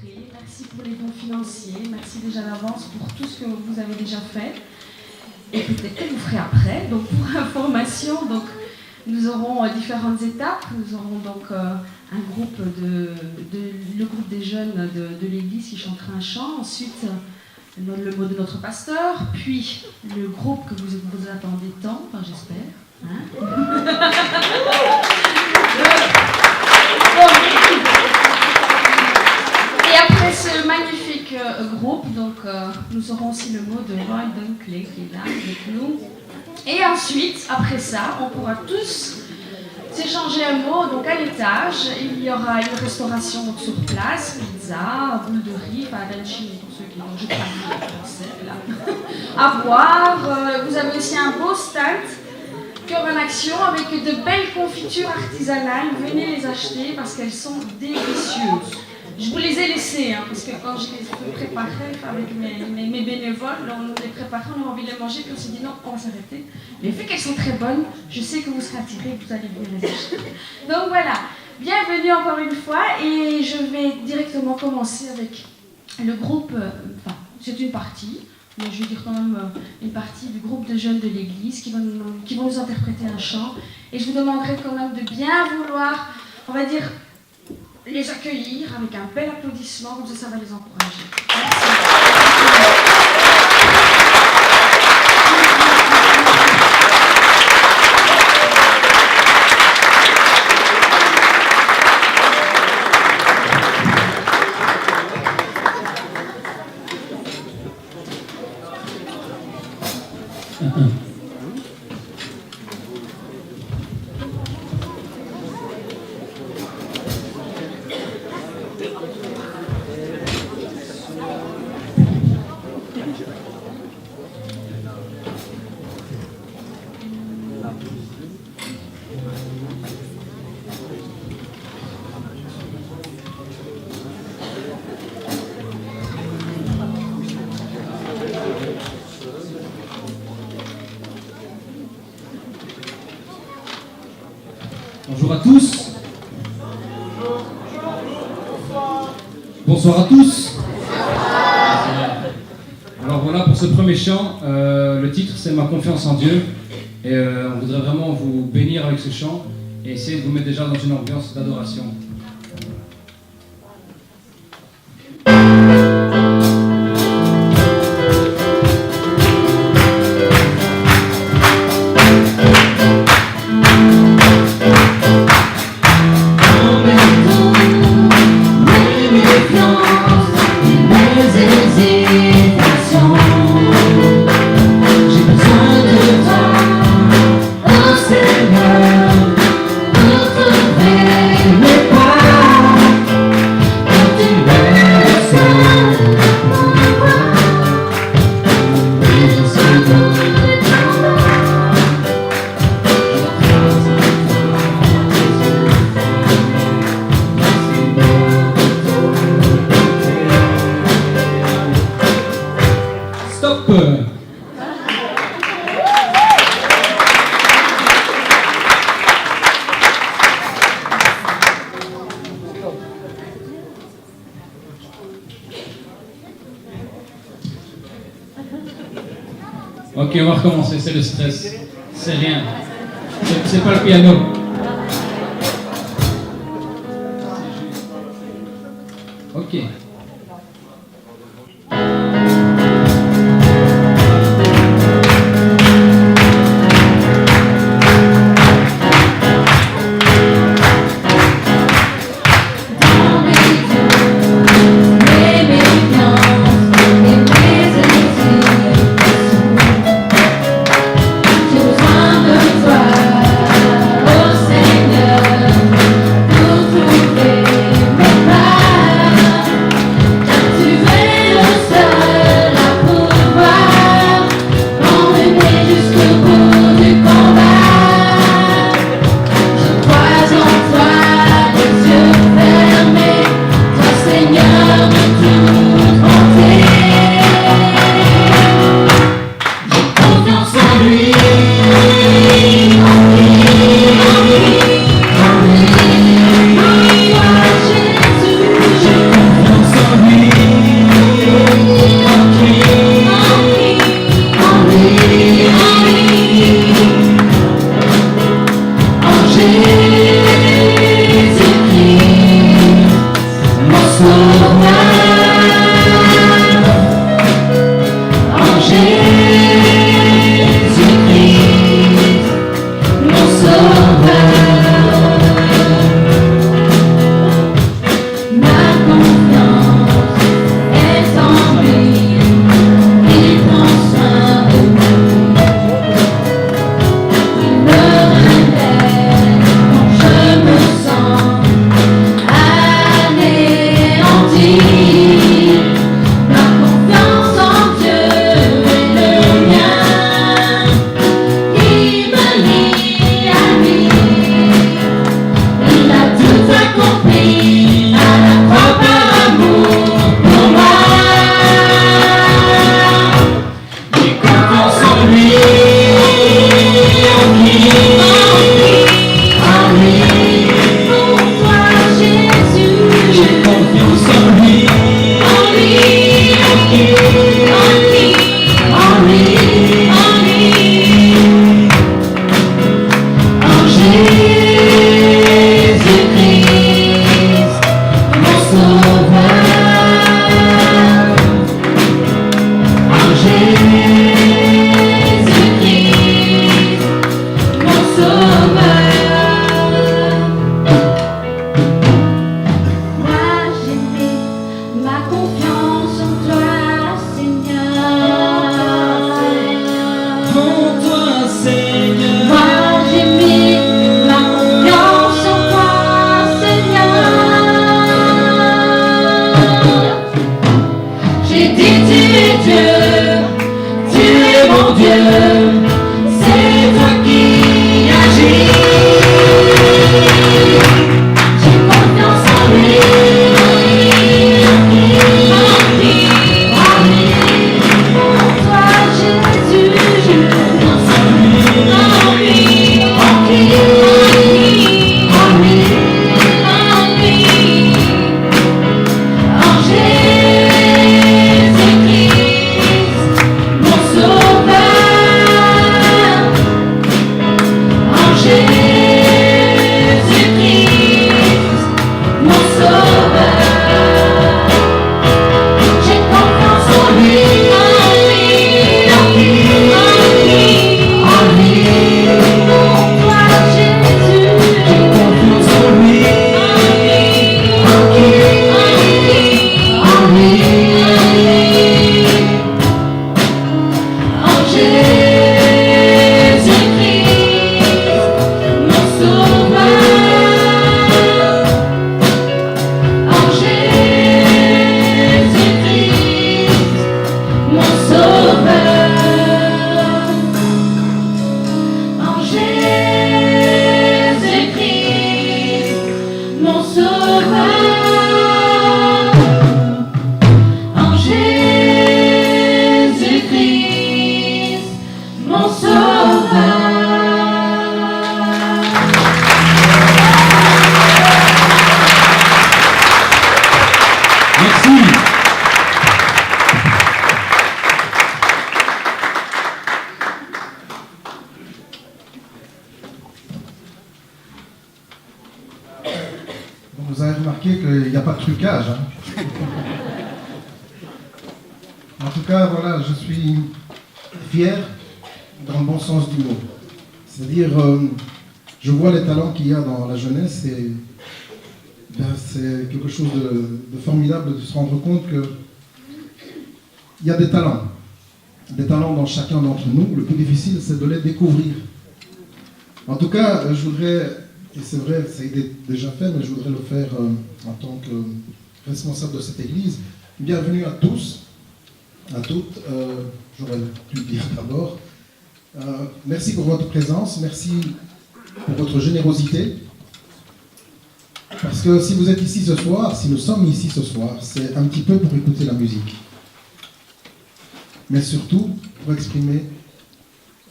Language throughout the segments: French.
rencontrer, merci pour les dons financiers, merci déjà d'avance pour tout ce que vous avez déjà fait et peut-être que vous ferez après. Donc pour information, donc, nous aurons différentes étapes. Nous aurons donc un groupe le groupe des jeunes de l'église qui chantera un chant, ensuite le mot de notre pasteur, puis le groupe que vous attendez tant, enfin j'espère. Hein. Et après ce magnifique groupe, donc, nous aurons aussi le mot de Roy Dunkley qui est là avec nous. Et ensuite, après ça, on pourra tous s'échanger un mot. Donc à l'étage, il y aura une restauration donc, sur place, pizza, boule de riz, arancini pour ceux qui n'ont pas le français, là. À boire. Vous avez aussi un beau stand Cœur en Action avec de belles confitures artisanales. Venez les acheter parce qu'elles sont délicieuses. Je vous les ai laissées, hein, parce que quand je les préparais avec mes bénévoles, on les préparait, on avait envie de les manger, puis on s'est dit non, on va s'arrêter. Mais vu qu'elles sont très bonnes, je sais que vous serez attirés et que vous allez venir les acheter. Donc voilà, bienvenue encore une fois, et je vais directement commencer avec le groupe, enfin, c'est une partie, mais je vais dire quand même une partie du groupe de jeunes de l'église qui vont nous interpréter un chant, et je vous demanderai quand même de bien vouloir, on va dire, les accueillir avec un bel applaudissement, comme ça va les encourager. Merci. Bonjour à tous. Bonsoir à tous. Alors voilà pour ce premier chant, le titre c'est Ma confiance en Dieu, et on voudrait vraiment vous bénir avec ce chant et essayer de vous mettre déjà dans une ambiance d'adoration. Ok, on va recommencer, c'est le stress. C'est rien. C'est pas le piano. Ok. Vous avez remarqué qu'il n'y a pas de trucage. Hein. En tout cas, voilà, je suis fier dans le bon sens du mot. C'est-à-dire, je vois les talents qu'il y a dans la jeunesse et c'est quelque chose de formidable de se rendre compte qu'il y a des talents dans chacun d'entre nous. Le plus difficile, c'est de les découvrir. En tout cas, je voudrais, et c'est vrai, ça a été déjà fait, mais je voudrais le faire en tant que responsable de cette église. Bienvenue à tous, à toutes. J'aurais dû le dire d'abord. Merci pour votre présence, merci pour votre générosité. Parce que si vous êtes ici ce soir, si nous sommes ici ce soir, c'est un petit peu pour écouter la musique. Mais surtout pour exprimer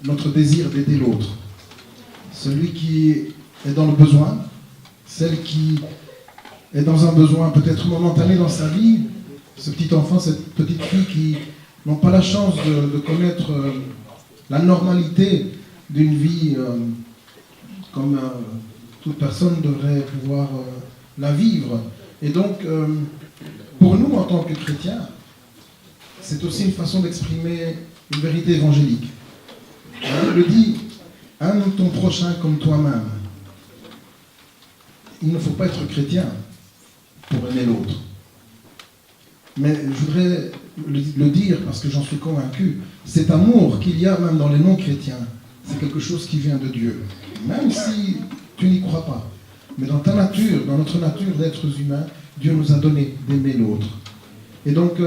notre désir d'aider l'autre. Celui qui est dans le besoin, celle qui est dans un besoin peut-être momentané dans sa vie, ce petit enfant, cette petite fille qui n'ont pas la chance de connaître la normalité d'une vie comme toute personne devrait pouvoir la vivre. Et donc, pour nous, en tant que chrétiens, c'est aussi une façon d'exprimer une vérité évangélique. La Bible dit, aime ton prochain comme toi-même. Il ne faut pas être chrétien pour aimer l'autre. Mais je voudrais le dire parce que j'en suis convaincu, cet amour qu'il y a même dans les non-chrétiens, c'est quelque chose qui vient de Dieu. Même si tu n'y crois pas. Mais dans ta nature, dans notre nature d'êtres humains, Dieu nous a donné d'aimer l'autre. Et donc,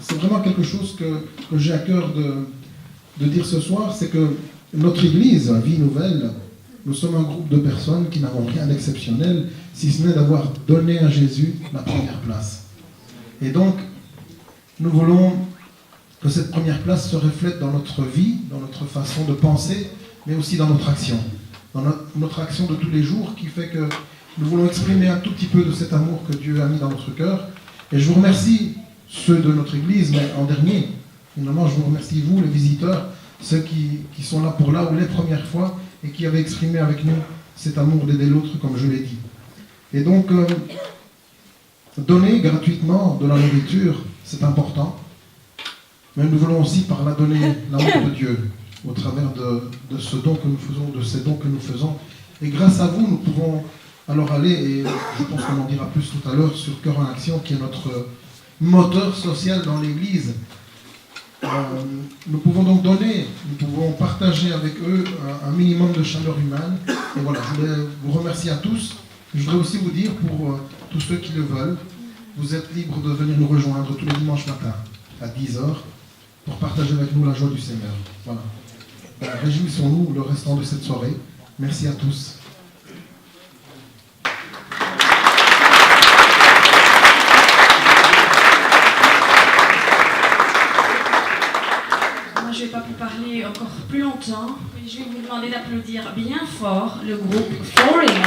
c'est vraiment quelque chose que j'ai à cœur de dire ce soir, c'est que notre Église, Vie Nouvelle, nous sommes un groupe de personnes qui n'avons rien d'exceptionnel, si ce n'est d'avoir donné à Jésus la première place. Et donc, nous voulons que cette première place se reflète dans notre vie, dans notre façon de penser, mais aussi dans notre action. Dans notre action de tous les jours, qui fait que nous voulons exprimer un tout petit peu de cet amour que Dieu a mis dans notre cœur. Et je vous remercie, ceux de notre Église, mais en dernier, finalement, je vous remercie, vous, les visiteurs, ceux qui sont là pour là ou les premières fois, et qui avaient exprimé avec nous cet amour d'aider l'autre, comme je l'ai dit. Et donc, donner gratuitement de la nourriture, c'est important, mais nous voulons aussi par là donner l'amour de Dieu au travers de ce don que nous faisons, de ces dons que nous faisons. Et grâce à vous, nous pouvons alors aller, et je pense qu'on en dira plus tout à l'heure, sur Cœur en Action, qui est notre moteur social dans l'Église. Nous pouvons donc donner, nous pouvons partager avec eux un minimum de chaleur humaine. Et voilà, je voulais vous remercier à tous. Je voudrais aussi vous dire, pour tous ceux qui le veulent, vous êtes libres de venir nous rejoindre tous les dimanches matins à 10h pour partager avec nous la joie du Seigneur. Voilà. Réjouissons-nous le restant de cette soirée. Merci à tous. Moi, je ne vais pas vous parler encore plus longtemps, mais je vais vous demander d'applaudir bien fort le groupe Falling.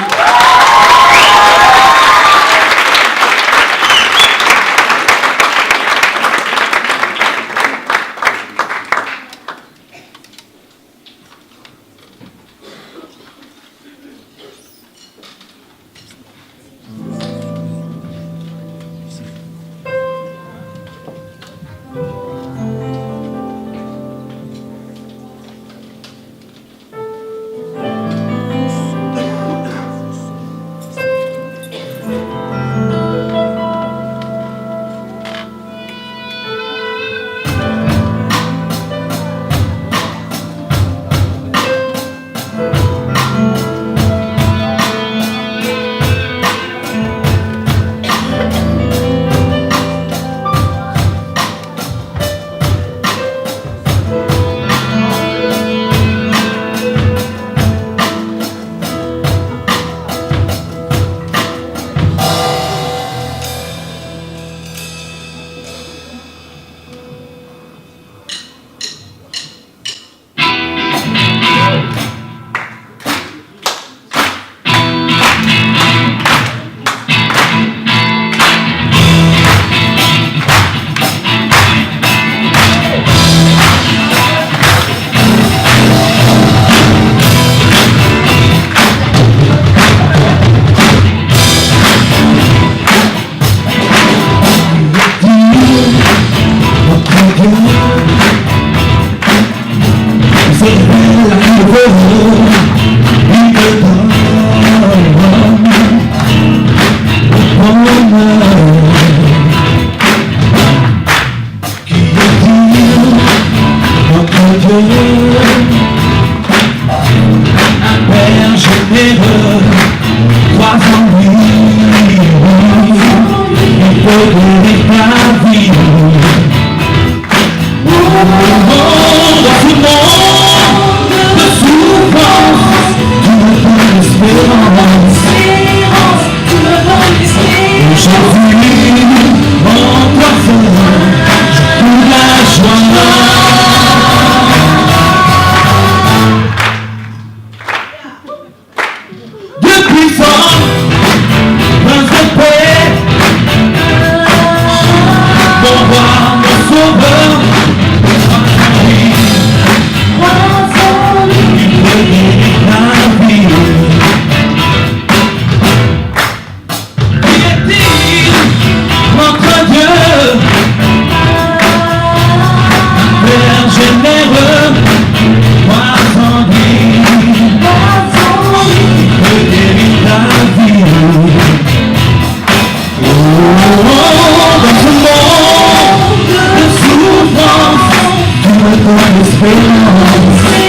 l'espérance.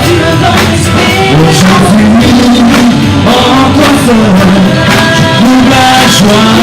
Tu me donnes l'espérance. Aujourd'hui, en toi seul, je trouve la joie.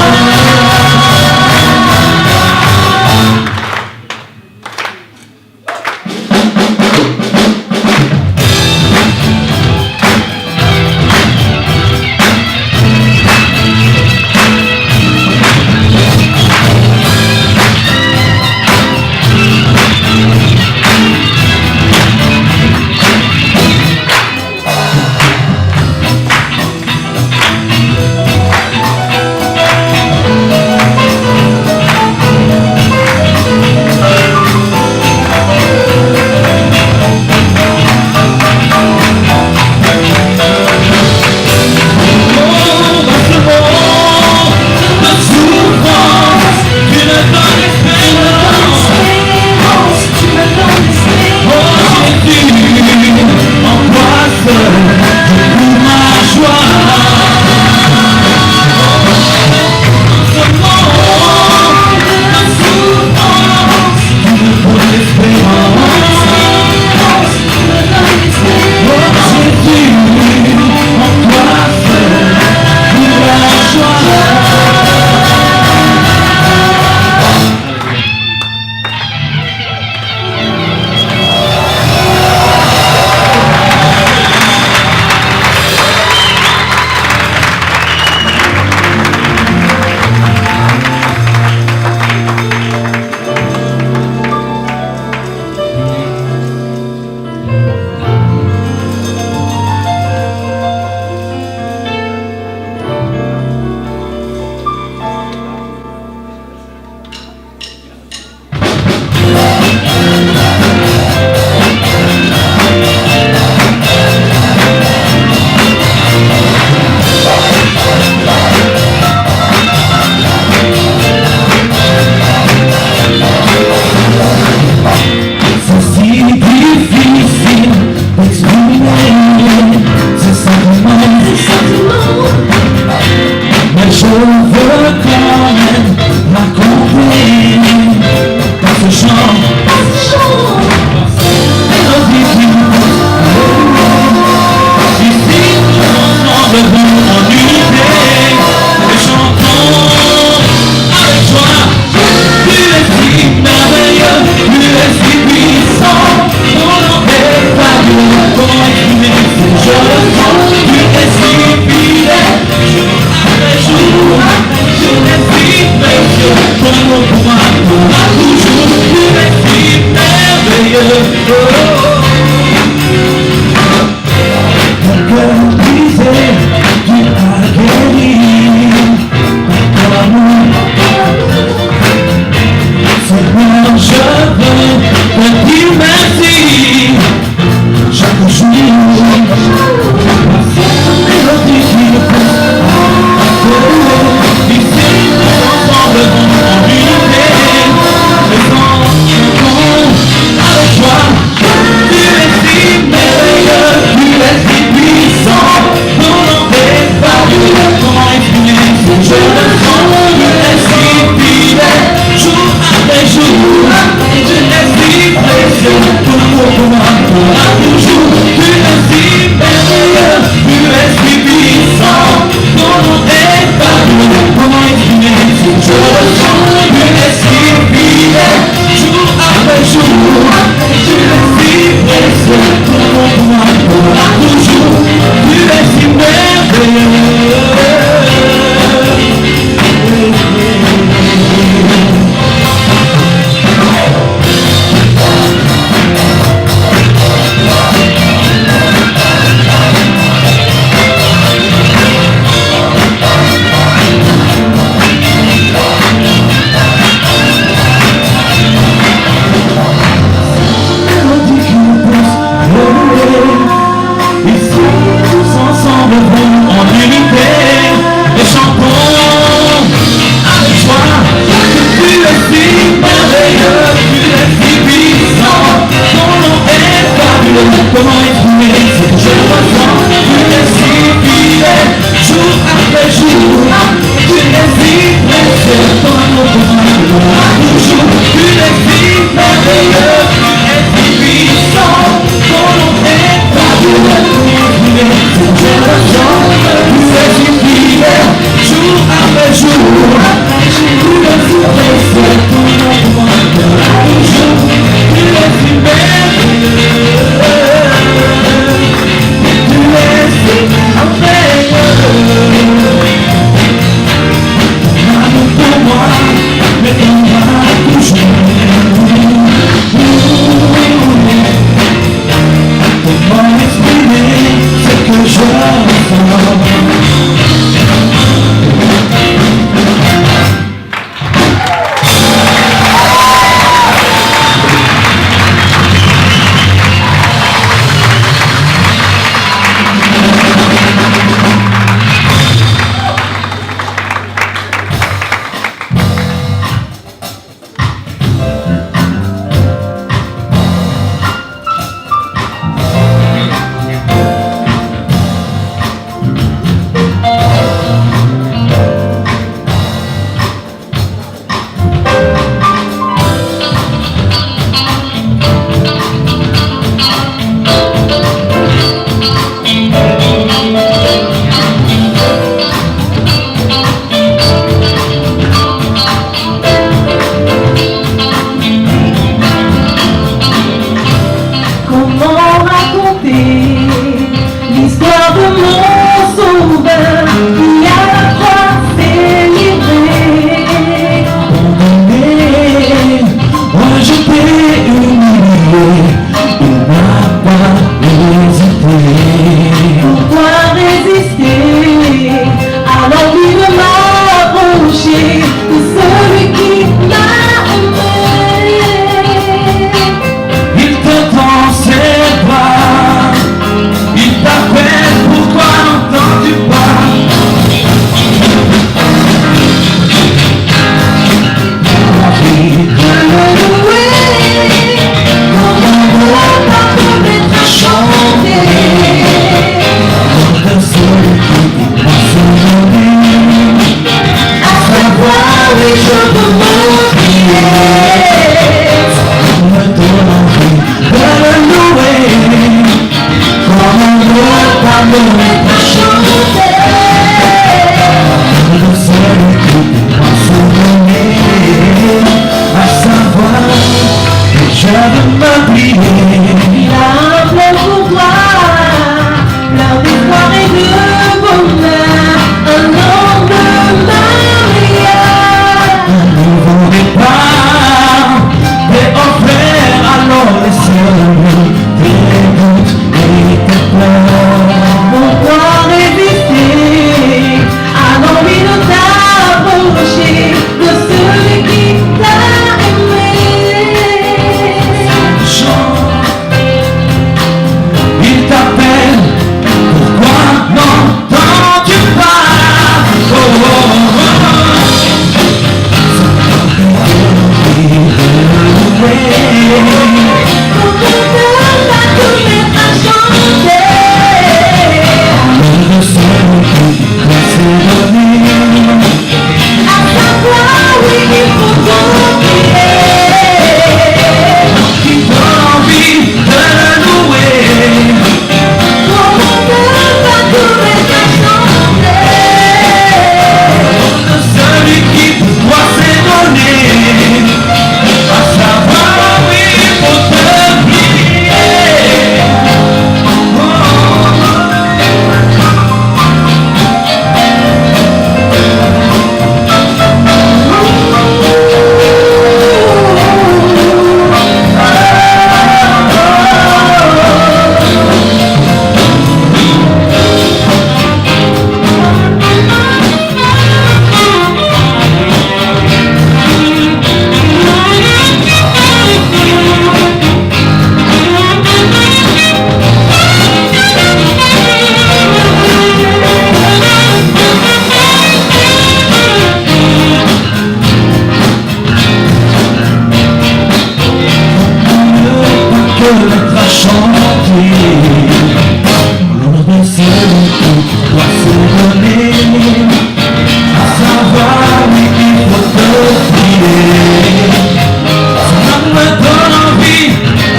Cela me donne envie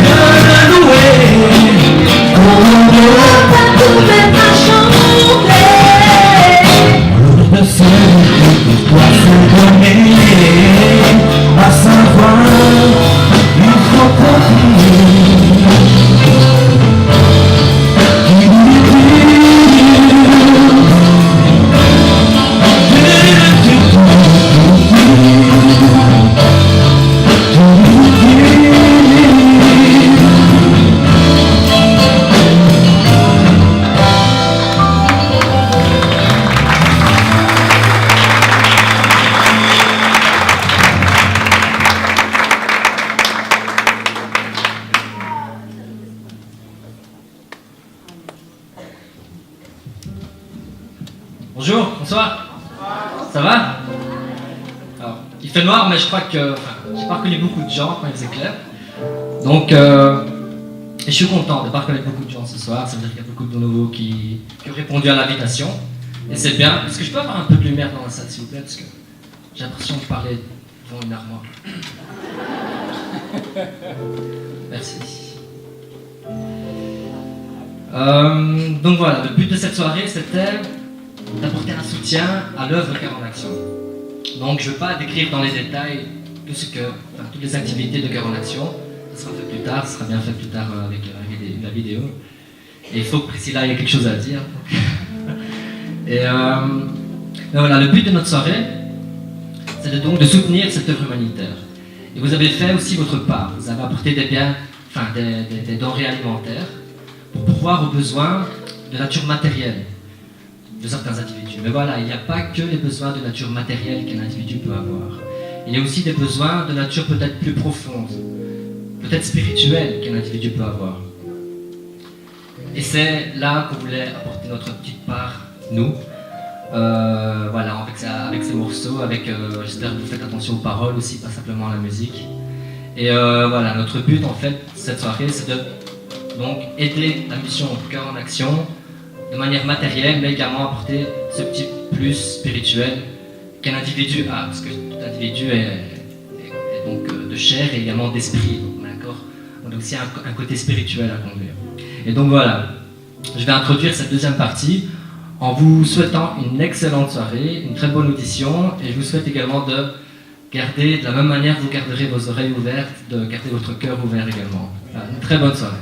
de le louer. Pouvait pas chanter. Le seul qui doit se donner, à savoir, il faut Bonjour, bonsoir. Ça va? Alors, il fait noir, mais je crois que j'ai pas reconnu beaucoup de gens quand il faisait clair. Donc, et je suis content de ne pas reconnaître beaucoup de gens ce soir. Ça veut dire qu'il y a beaucoup de nouveaux qui ont répondu à l'invitation. Et c'est bien. Est-ce que je peux avoir un peu de lumière dans la salle, s'il vous plaît? Parce que j'ai l'impression de parler devant une armoire. Merci. Donc voilà, le but de cette soirée, c'était d'apporter un soutien à l'œuvre Cœur en Action. Donc je ne vais pas décrire dans les détails toutes les activités de Cœur en Action. Ça sera fait plus tard, ça sera bien fait plus tard avec la vidéo. Et il faut que Priscilla ait quelque chose à dire. Et voilà, le but de notre soirée, c'est donc de soutenir cette œuvre humanitaire. Et vous avez fait aussi votre part. Vous avez apporté des biens, des denrées alimentaires pour pourvoir aux besoins de nature matérielle de certains individus. Mais voilà, il n'y a pas que les besoins de nature matérielle qu'un individu peut avoir. Il y a aussi des besoins de nature peut-être plus profonde, peut-être spirituelle qu'un individu peut avoir. Et c'est là qu'on voulait apporter notre petite part, nous. Voilà, avec ces morceaux, j'espère que vous faites attention aux paroles aussi, pas simplement à la musique. Et voilà, notre but en fait, cette soirée, c'est de donc aider la mission Cœur en Action de manière matérielle, mais également apporter ce petit plus spirituel qu'un individu a, parce que tout individu est donc de chair et également d'esprit, d'accord? On a aussi un côté spirituel à conduire. Et donc voilà, je vais introduire cette deuxième partie en vous souhaitant une excellente soirée, une très bonne audition, et je vous souhaite également de garder, de la même manière que vous garderez vos oreilles ouvertes, de garder votre cœur ouvert également. Voilà, une très bonne soirée.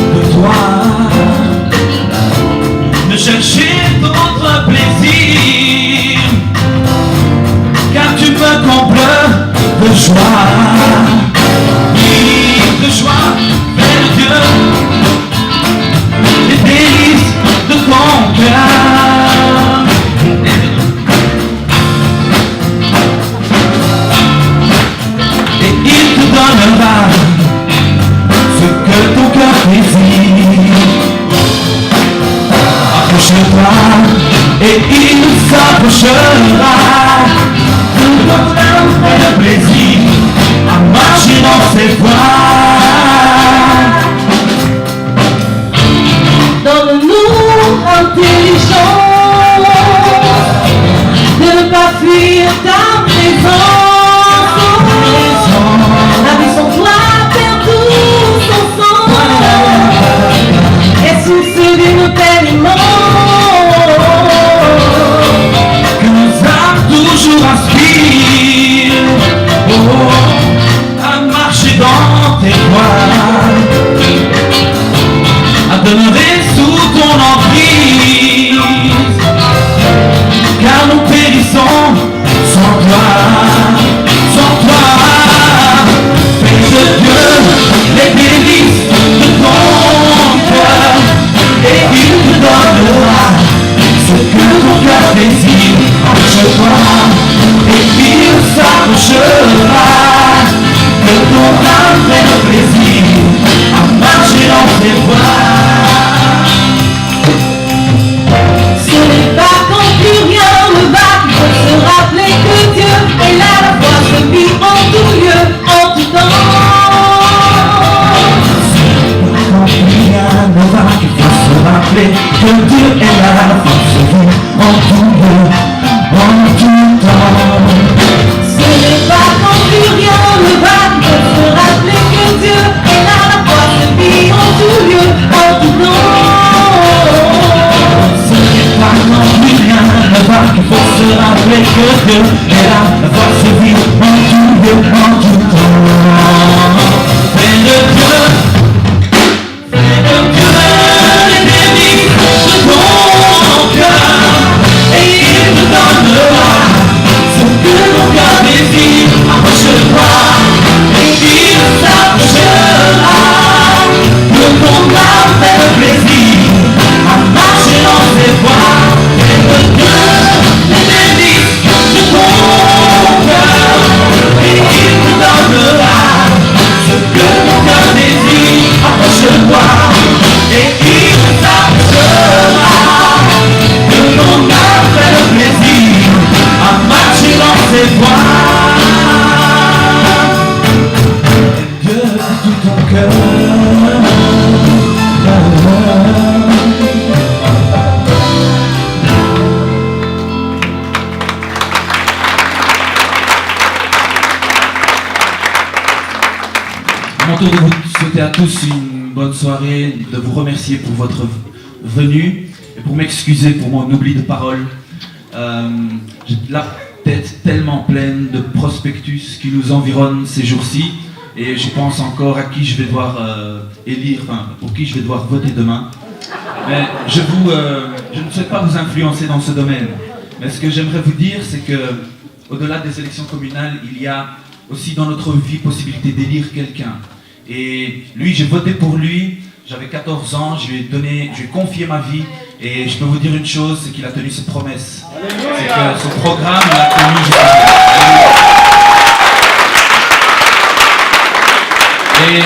de toi. approchera et il s'approchera de bonheur et de plaisir à marcher dans ses voies. Donne-nous intelligence de ne pas fuir ta présence. La vie sans toi perd tout son sens et source d'une peine immense que nos âmes toujours aspirent, oh, à marcher dans tes voies, à demeurer sous ton emprise, car nous périssons sans toi, sans toi. Fais de Dieu les délices de ton cœur et il te donnera ce que ton cœur désire. Approche-toi et il s'approchera de ton âme et de plaisir à marcher dans tes voies. Ce n'est pas quand plus rien ne va qu'il faut se rappeler que Dieu est là, la foi se vit en tout lieu, en tout temps. Quand rien ne va, qu'il faut se rappeler que Dieu est là, la foi se vit en tout lieu, en tout temps. Ce n'est pas quand plus rien ne va qu'il faut se rappeler que Dieu est là, la foi se vit en tout lieu, en tout temps. Ce n'est pas quand plus rien ne va qu'il faut se rappeler que Dieu est là, la foi se vit en tout lieu, en tout temps. Fais de Dieu les délices de ton cœur et il te donnera ce que ton cœur désire. Approche-toi et il s'approchera de ton âme et de plaisir à marcher dans ses voies. Fais de Dieu les délices de ton cœur et il te donnera ce que ton cœur désire. Approche-toi et il s'approchera de ton âme et de plaisir à marcher dans ses voies. Dieu de tout ton cœur. À mon tour de vous souhaiter à tous une bonne soirée, de vous remercier pour votre venue et pour m'excuser pour mon oubli de parole. J'ai la tête tellement pleine de prospectus qui nous environnent ces jours-ci et je pense encore à qui je vais devoir élire, enfin pour qui je vais devoir voter demain. Mais je ne souhaite pas vous influencer dans ce domaine. Mais ce que j'aimerais vous dire, c'est que au-delà des élections communales, il y a aussi dans notre vie possibilité d'élire quelqu'un. Et lui, j'ai voté pour lui, j'avais 14 ans, je lui ai confié ma vie, et je peux vous dire une chose, c'est qu'il a tenu ses promesses. C'est que son programme, il a tenu jusqu'à la fin. Et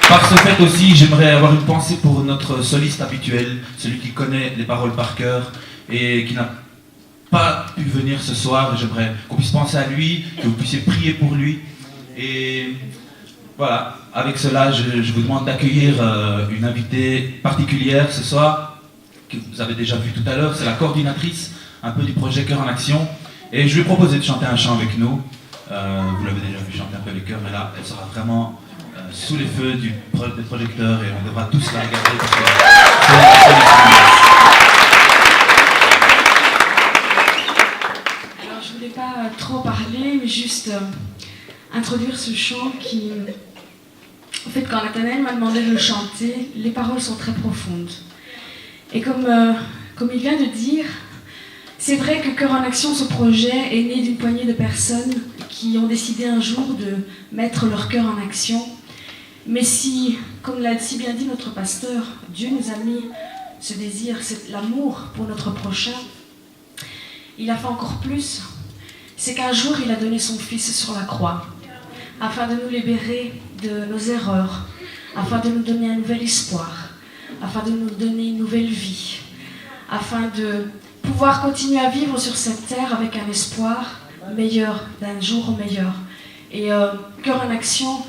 par ce fait aussi, j'aimerais avoir une pensée pour notre soliste habituel, celui qui connaît les paroles par cœur, et qui n'a pas pu venir ce soir, et j'aimerais qu'on puisse penser à lui, que vous puissiez prier pour lui. Et voilà, avec cela, je vous demande d'accueillir une invitée particulière ce soir, que vous avez déjà vue tout à l'heure, c'est la coordinatrice un peu du projet Cœur en Action. Et je lui ai proposé de chanter un chant avec nous. Vous l'avez déjà vu chanter un peu les chœurs, mais là, elle sera vraiment sous les feux des projecteurs et on devra tous la regarder parce que Alors, je voulais pas trop parler, mais juste introduire ce chant qui... En fait, quand Nathanaël m'a demandé de le chanter, les paroles sont très profondes. Et comme il vient de dire, c'est vrai que Cœur en Action, ce projet, est né d'une poignée de personnes qui ont décidé un jour de mettre leur cœur en action. Mais si, comme l'a si bien dit notre pasteur, Dieu nous a mis ce désir, l'amour pour notre prochain, il a fait encore plus. C'est qu'un jour, il a donné son Fils sur la croix, afin de nous libérer de nos erreurs, afin de nous donner un nouvel espoir, afin de nous donner une nouvelle vie, afin de pouvoir continuer à vivre sur cette terre avec un espoir meilleur, d'un jour meilleur. Et Cœur en Action,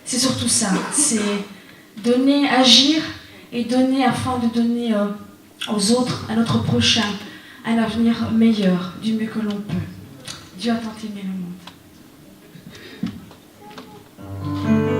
c'est surtout ça, c'est donner, agir et donner afin de donner aux autres, à notre prochain, un avenir meilleur, du mieux que l'on peut. Dieu a tant aimé le monde. Thank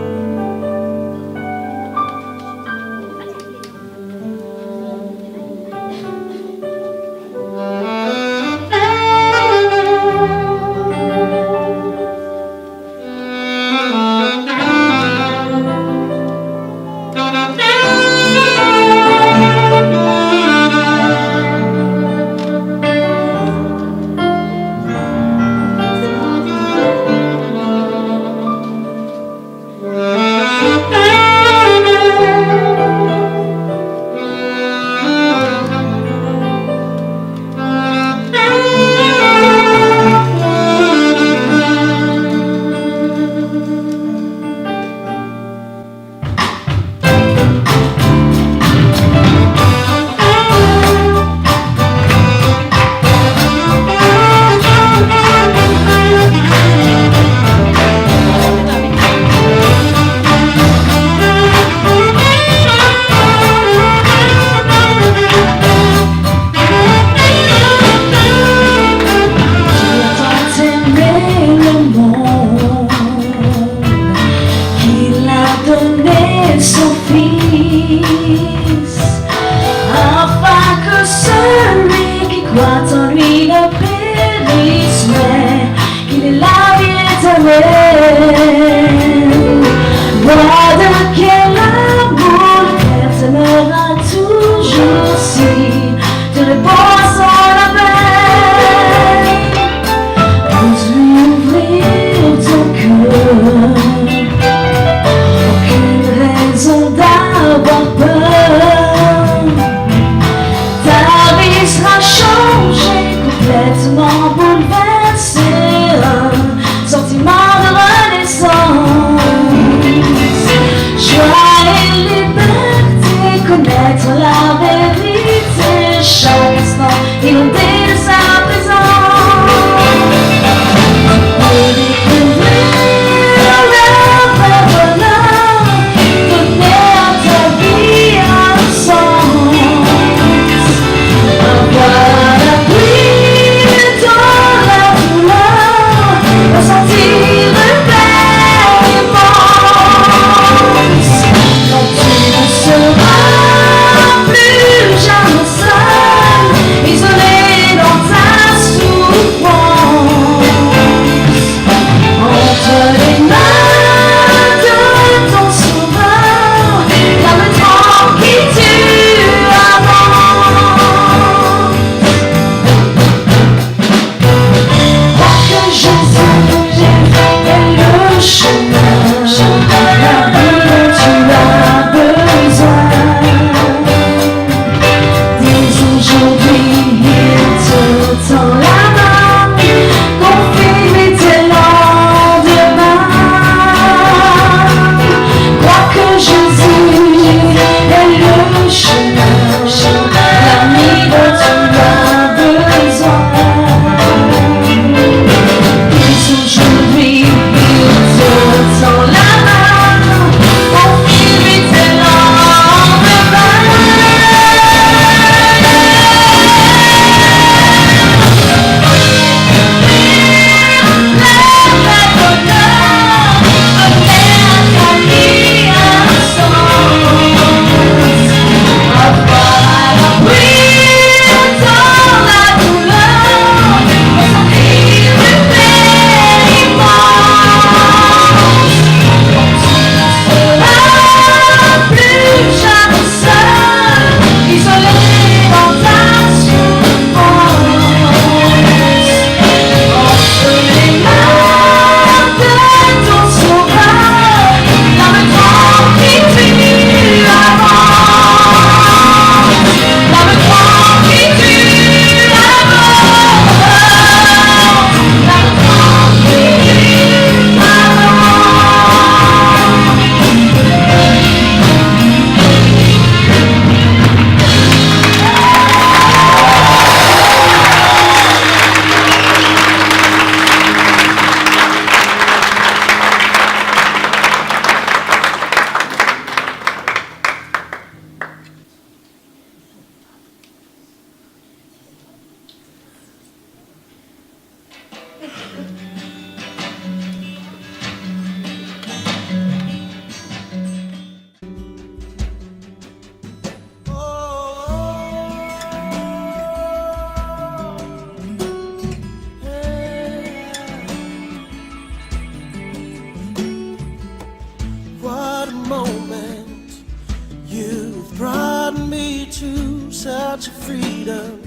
such a freedom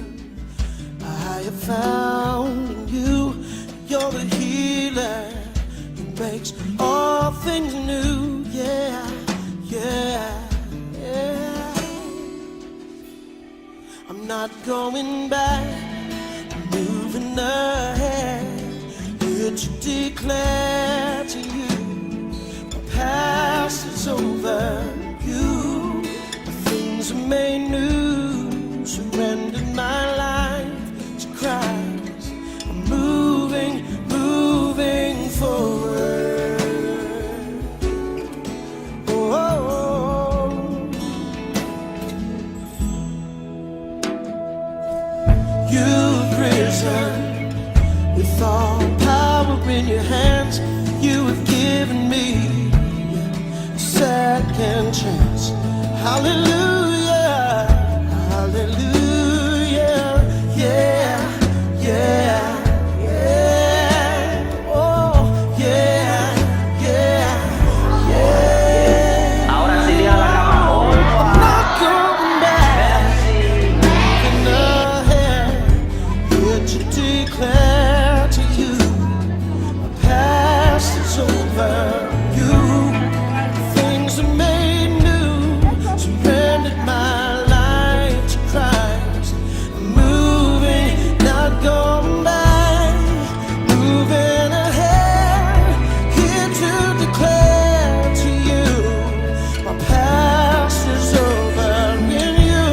I have found in you. You're the healer who makes all things new. Yeah, yeah, yeah. I'm not going back, I'm moving ahead. Here to declare to you, my past is over. You, the things are made new. Surrendered my life to Christ. I'm moving, moving forward. Oh, you've risen with all power in your hands. You have given me a second chance. Hallelujah, hallelujah, yeah, yeah, yeah, oh, yeah, yeah, yeah. Ahora sería la cama. I'm not going back, moving ahead, here to declare to you, my past is over. You, things are made new. Surrendered my life to Christ. I'm moving, not going back, moving ahead, here to declare to you, my past is over in you.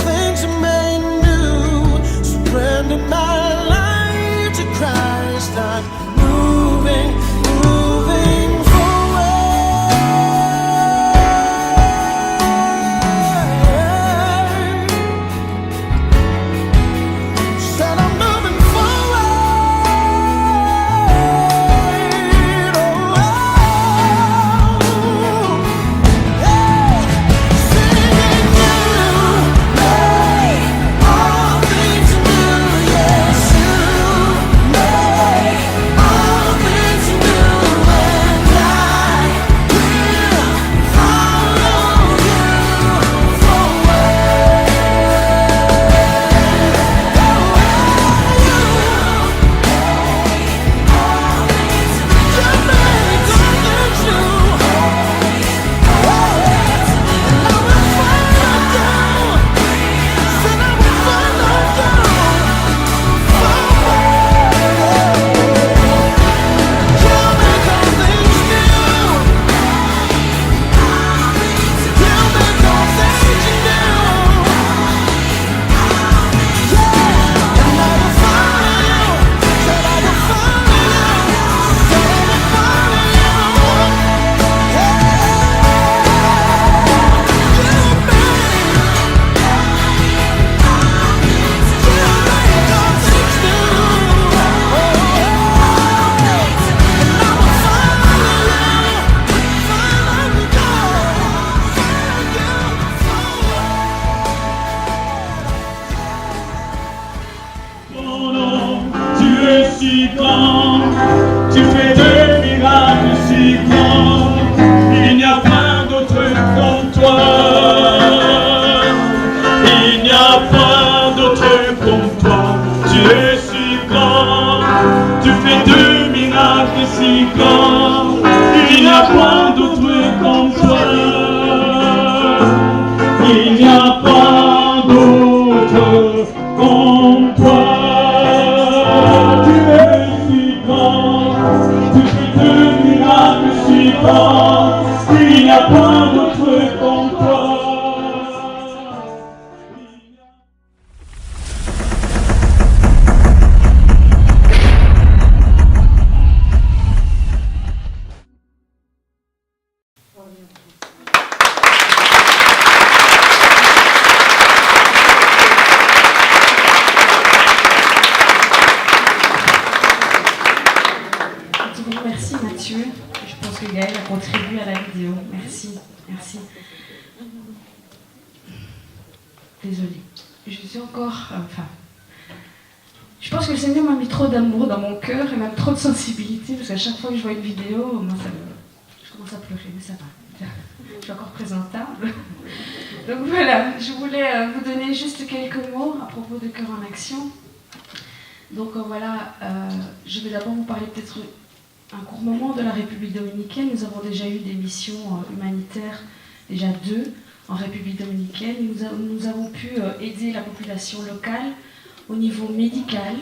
Things are made new. Surrendered my life to Christ. I'm moving, moving forward. Said I'm moving forward. Oh, hey, singing you make all things new. Yes, you make all things new, and I will follow you forward. Tu es si grand, tu fais des miracles si grands, il n'y a pas d'autre comme toi, il n'y a pas d'autre comme toi, tu es si grand, tu fais des miracles si grands, il n'y a pas d'autre comme toi, il n'y a pas d'autre comme toi. Il n'y a pas d'autre comme toi. Merci Mathieu. Je pense que Gaël a contribué à la vidéo. Merci, merci. Désolée. Je suis encore... je pense que le Seigneur m'a mis trop d'amour dans mon cœur et même trop de sensibilité, parce qu'à chaque fois que je vois une vidéo, moi, je commence à pleurer, mais ça va. Je suis encore présentable. Donc voilà, je voulais vous donner juste quelques mots à propos de Cœur en Action. Donc voilà, je vais d'abord vous parler peut-être un court moment de la République dominicaine. Nous avons déjà eu des missions humanitaires, déjà 2 en République dominicaine. Nous avons pu aider la population locale au niveau médical,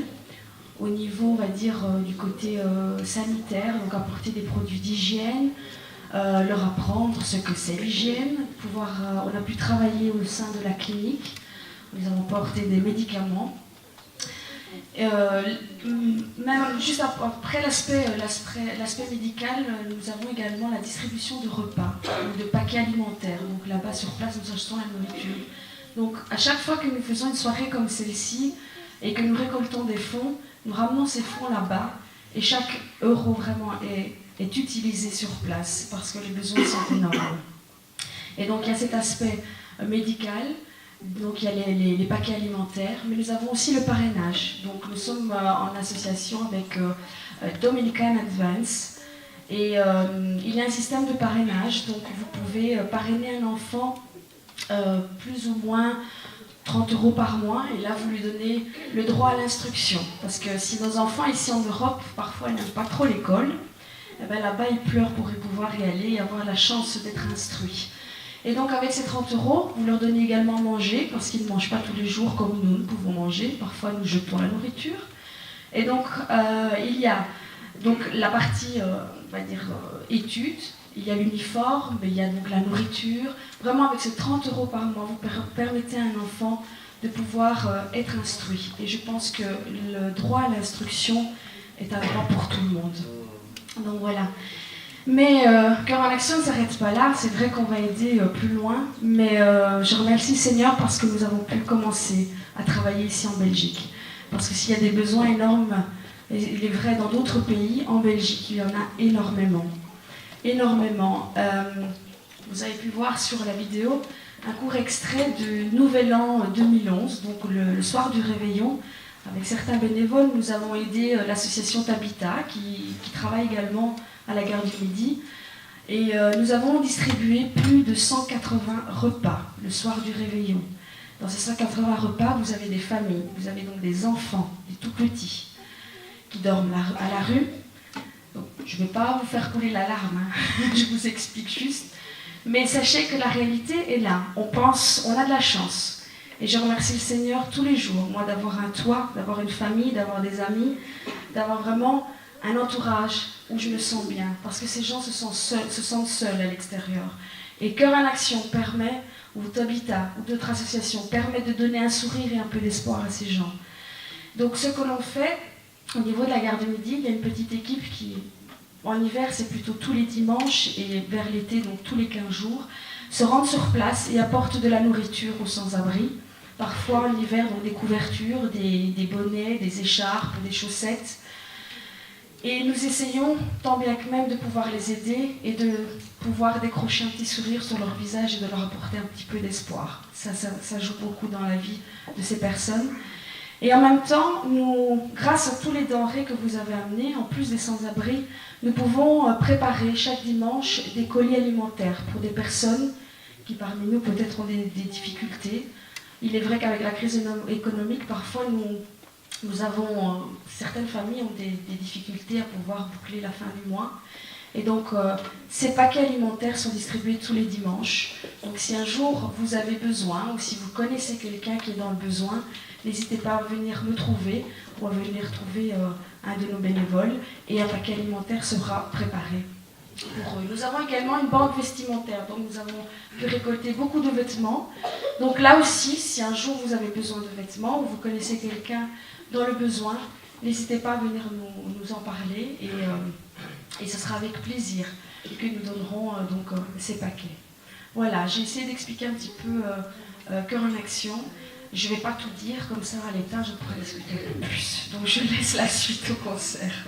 au niveau, on va dire, du côté sanitaire, donc apporter des produits d'hygiène, leur apprendre ce que c'est l'hygiène. On a pu travailler au sein de la clinique, nous avons apporté des médicaments. Même juste après l'aspect médical, nous avons également la distribution de repas, de paquets alimentaires. Donc là-bas sur place, nous achetons la nourriture. Donc à chaque fois que nous faisons une soirée comme celle-ci et que nous récoltons des fonds, nous ramenons ces fonds là-bas et chaque euro vraiment est utilisé sur place parce que les besoins sont énormes. Et donc il y a cet aspect médical. Donc il y a les paquets alimentaires, mais nous avons aussi le parrainage. Donc nous sommes en association avec Dominican Advance et il y a un système de parrainage. Donc vous pouvez parrainer un enfant plus ou moins 30 € par mois et là vous lui donnez le droit à l'instruction. Parce que si nos enfants ici en Europe, parfois ils n'aiment pas trop l'école, eh ben là-bas ils pleurent pour pouvoir y aller et avoir la chance d'être instruits. Et donc avec ces 30 €, vous leur donnez également à manger, parce qu'ils ne mangent pas tous les jours comme nous pouvons manger. Parfois nous jetons la nourriture. Et donc il y a donc la partie, on va dire, études, il y a l'uniforme, il y a donc la nourriture. Vraiment avec ces 30 € par mois, vous permettez à un enfant de pouvoir être instruit. Et je pense que le droit à l'instruction est un droit pour tout le monde. Donc voilà. Mais Cœur en Action ne s'arrête pas là, c'est vrai qu'on va aider plus loin, mais je remercie le Seigneur parce que nous avons pu commencer à travailler ici en Belgique. Parce que s'il y a des besoins énormes, il est vrai dans d'autres pays, en Belgique il y en a énormément. Énormément. Vous avez pu voir sur la vidéo un court extrait du Nouvel An 2011, donc le soir du réveillon. Avec certains bénévoles, nous avons aidé l'association Tabita qui travaille également à la gare du Midi. Et nous avons distribué plus de 180 repas le soir du réveillon. Dans ces 180 repas, vous avez des familles, vous avez donc des enfants, des tout petits, qui dorment à la rue. Donc, je ne vais pas vous faire couler l'alarme, hein. Je vous explique juste. Mais sachez que la réalité est là. On a de la chance. Et je remercie le Seigneur tous les jours, moi, d'avoir un toit, d'avoir une famille, d'avoir des amis, d'avoir vraiment un entourage où je me sens bien. Parce que ces gens se sentent seuls à l'extérieur. Et Cœur en Action permet, ou Tabita, ou d'autres associations, permettent de donner un sourire et un peu d'espoir à ces gens. Donc ce que l'on fait, au niveau de la gare du Midi, il y a une petite équipe qui, en hiver, c'est plutôt tous les dimanches, et vers l'été, donc tous les 15 jours, se rendent sur place et apportent de la nourriture aux sans-abri. Parfois, en hiver, donc des couvertures, des bonnets, des écharpes, des chaussettes. Et nous essayons, tant bien que même, de pouvoir les aider et de pouvoir décrocher un petit sourire sur leur visage et de leur apporter un petit peu d'espoir. Ça joue beaucoup dans la vie de ces personnes. Et en même temps, grâce à tous les denrées que vous avez amenés, en plus des sans-abri, nous pouvons préparer chaque dimanche des colis alimentaires pour des personnes qui parmi nous peut-être ont des difficultés. Il est vrai qu'avec la crise économique, parfois certaines familles ont des difficultés à pouvoir boucler la fin du mois. Et donc, ces paquets alimentaires sont distribués tous les dimanches. Donc, si un jour vous avez besoin, ou si vous connaissez quelqu'un qui est dans le besoin, n'hésitez pas à venir me trouver, ou à venir trouver un de nos bénévoles, et un paquet alimentaire sera préparé pour eux. Nous avons également une banque vestimentaire, donc nous avons pu récolter beaucoup de vêtements. Donc là aussi, si un jour vous avez besoin de vêtements, ou vous connaissez quelqu'un dans le besoin, n'hésitez pas à venir nous en parler, et ce sera avec plaisir que nous donnerons ces paquets. Voilà, j'ai essayé d'expliquer un petit peu Cœur en Action. Je ne vais pas tout dire, comme ça à l'état je pourrais discuter un peu plus. Donc je laisse la suite au concert.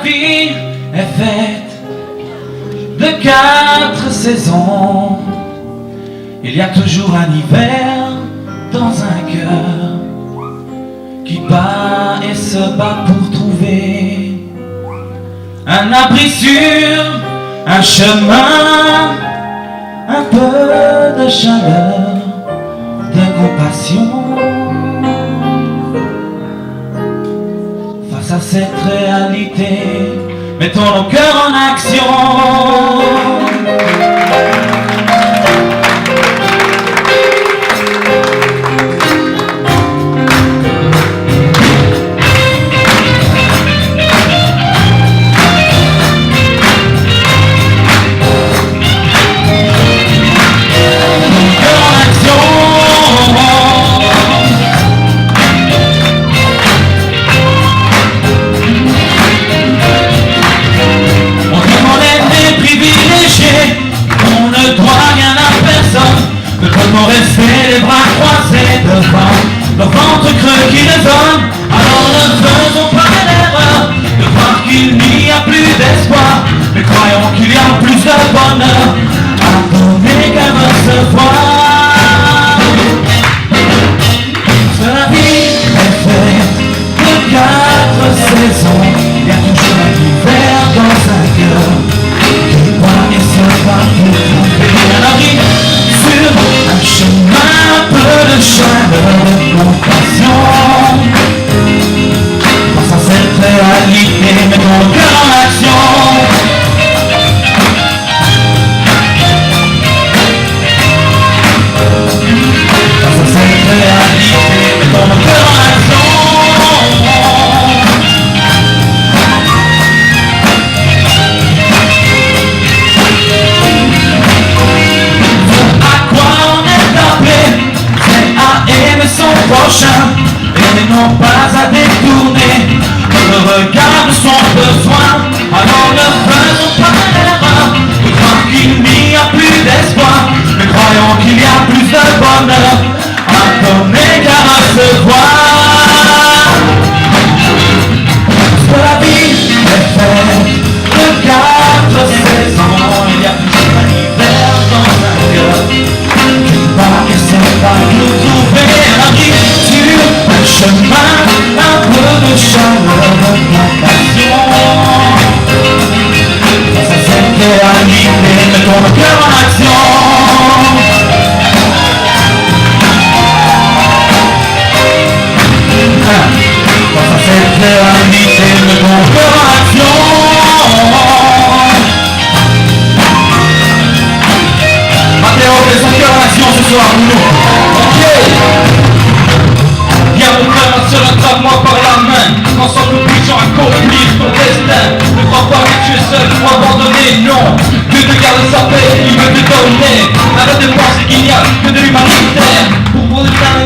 vie est faite de 4 saisons. Il y a toujours un hiver dans un cœur qui bat et se bat pour trouver un abri sur un chemin, un peu de chaleur, de compassion. Face à cette réalité, mettons nos cœurs en action. Comment rester les bras croisés devant le ventre creux qui résonne. Alors ne faisons pas l'erreur de croire qu'il n'y a plus d'espoir, mais croyons qu'il y a plus de bonheur à donner qu'à recevoir. Parce que la vie est faite de 4 saisons. Il y a toujours un hiver dans un cœur qui bat et se bat pour trouver un abri sur un chemin, un peu de chaleur, de compassion. Face à cette réalité, mettons le cœur en action. Face à cette réalité, mettons le cœur en action. Son prochain et non pas à détourner le regard de son besoin. Alors ne faisons pas l'erreur de croire qu'il n'y a plus d'espoir, mais croyons qu'il y a plus de bonheur à donner qu'à recevoir. Parce que la vie est faite de 4 saisons. Il y a toujours un hiver dans un cœur qui bat et se bat pour trouver sur un chemin, un peu de chaleur, de compassion. Face à cette réalité, mettons le cœur en action. Face à cette réalité, mettons le cœur en action. Mathéo fait son cœur en action ce soir pour nous. Ok. Viens mon frère, un seul attrape-moi par la main. Ensemble nous puissions accomplir ton destin. Ne crois pas que tu es seul pour abandonner, non. Dieu te garde sa paix, il veut te donner. Arrête de penser qu'il n'y a que de l'humanitaire. Pour vous le faire,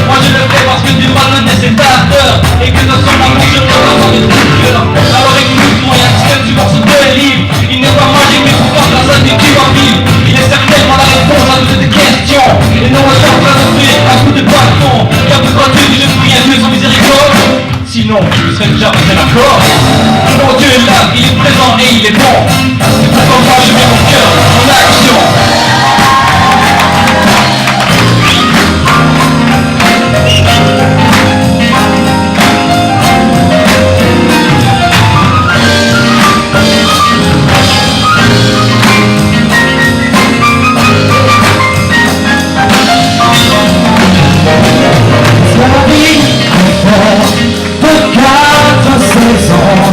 moi je le fais parce que tu m'as donné cette ardeur. Et que dans son amour je peux avoir de tout cœur. Alors écoute-moi, il y a ce que tu morceaux de livre. Il n'est pas magique mais pourtant grâce à Dieu tu vas vivre. Il est certainement la réponse à toutes tes questions. Et non, on est en train d'offrir un coup de bâton. Car de quoi tu dis je prie à Dieu sans miséricorde. Sinon, tu serais déjà passé l'accord. Mon Dieu est là, il est présent et il est bon. C'est pourquoi moi je mets mon cœur en action.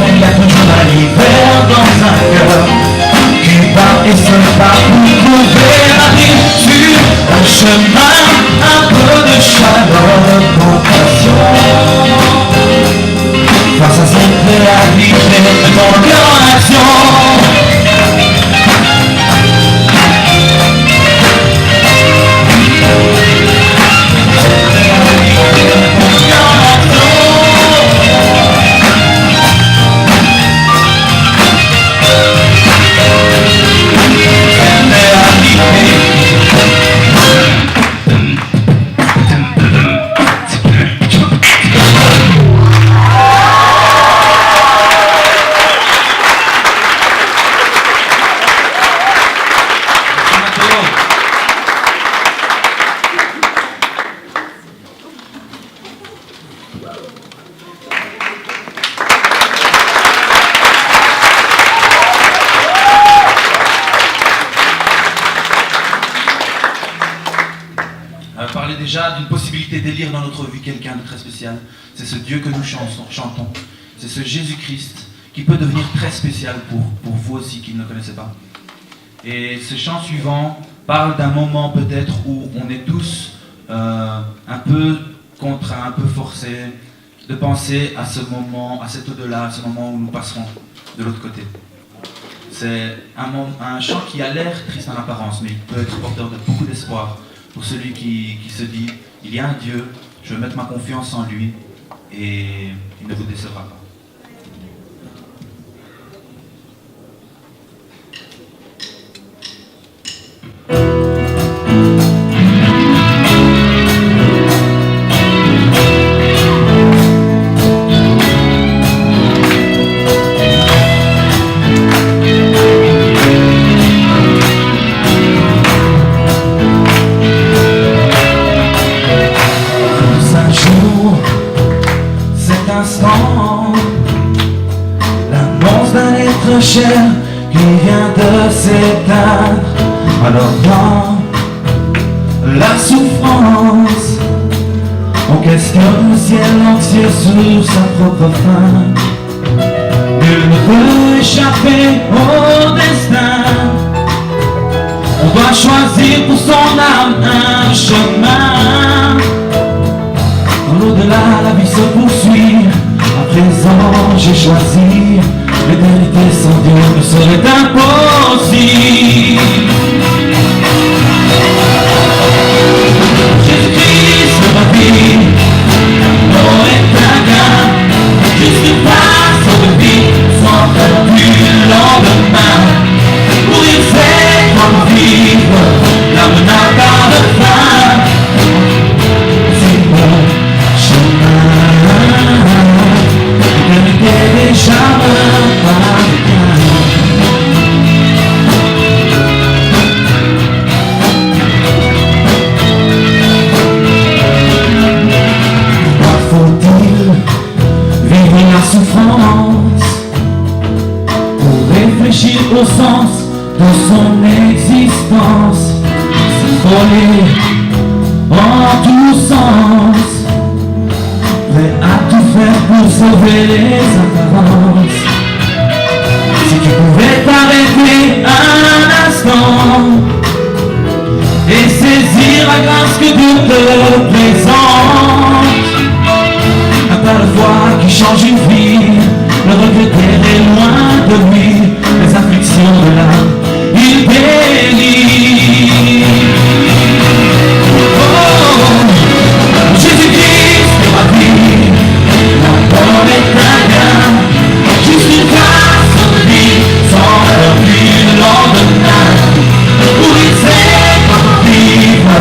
Il y a toujours un hiver dans un cœur qui bat et se bat pour trouver la vie sur un chemin, un peu de chaleur, de compassion. Face à cette réalité, mettons le cœur en action. déjà d'une possibilité d'élire dans notre vie quelqu'un de très spécial. C'est ce Dieu que nous chantons. C'est ce Jésus-Christ qui peut devenir très spécial pour vous aussi qui ne le connaissez pas. Et ce chant suivant parle d'un moment peut-être où on est tous un peu contraints, un peu forcés de penser à ce moment, à cet au-delà, à ce moment où nous passerons de l'autre côté. C'est un chant qui a l'air triste en apparence, mais il peut être porteur de beaucoup d'espoir pour celui qui se dit « Il y a un Dieu, je veux mettre ma confiance en lui et il ne vous décevra pas. » L'annonce d'un être cher qui vient de s'éteindre. Alors dans la souffrance, on questionne le ciel anxieux sur sa propre fin. Nul ne peut échapper au destin. On doit choisir pour son âme un chemin. Dans l'au-delà, la vie se poursuit. À présent, j'ai choisi l'éternité sans Dieu me serait impossible. Jésus-Christ, ma vie, l'amour est un gain. Juste une place de vie, sans peur du lendemain. Mourir c'est comme vivre, l'âme n'a pas de fin. C'est mon chemin. L'éternité déjà me parvient. Pourquoi faut-il vivre la souffrance pour réfléchir au sens de son existence, s'envoler en tous sens, prêt à tout faire pour sauver les apparences. Si tu pouvais t'arrêter un instant et saisir la grâce que Dieu te présente, un pas de foi qui change une vie, le regretter est loin de lui, les afflictions de l'âme, il bénit. Oh, Jésus-Christ est ma vie, l'amour est un gain, juste une place de vie, sans peur du lendemain. Pour y c'est comme vivre,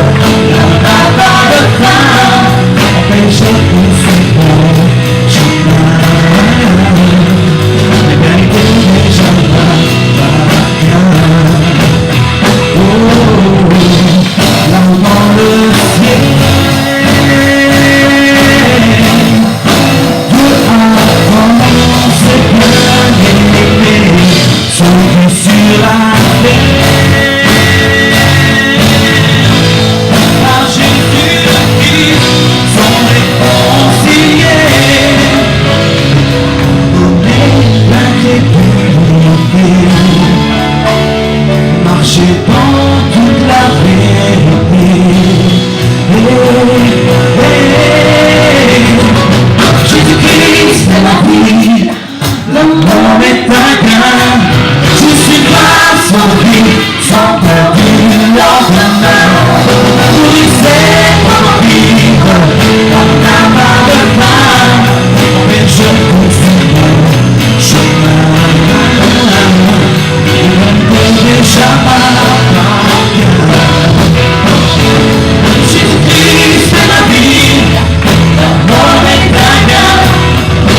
l'âme n'a pas de fin, empêche tout ce bon chemin. L'éternité déjà m'appartient. Oh, là-haut dans le ciel, Dieu attend ses bien-aimés, sauver sur la terre. Par Jésus-Christ sont réconciliés. Donner l'incrédulité, marcher dans toute la vérité. Jésus-Christ est ma vie, l'amour est un gain, juste une place en vie, sans peur du lendemain. Pour y c'est comment vivre, l'homme n'a pas de fin, mais je poursuis mon chemin. L'éternité déjà m'appartient. Jésus-Christ est ma vie, l'amour est un gain,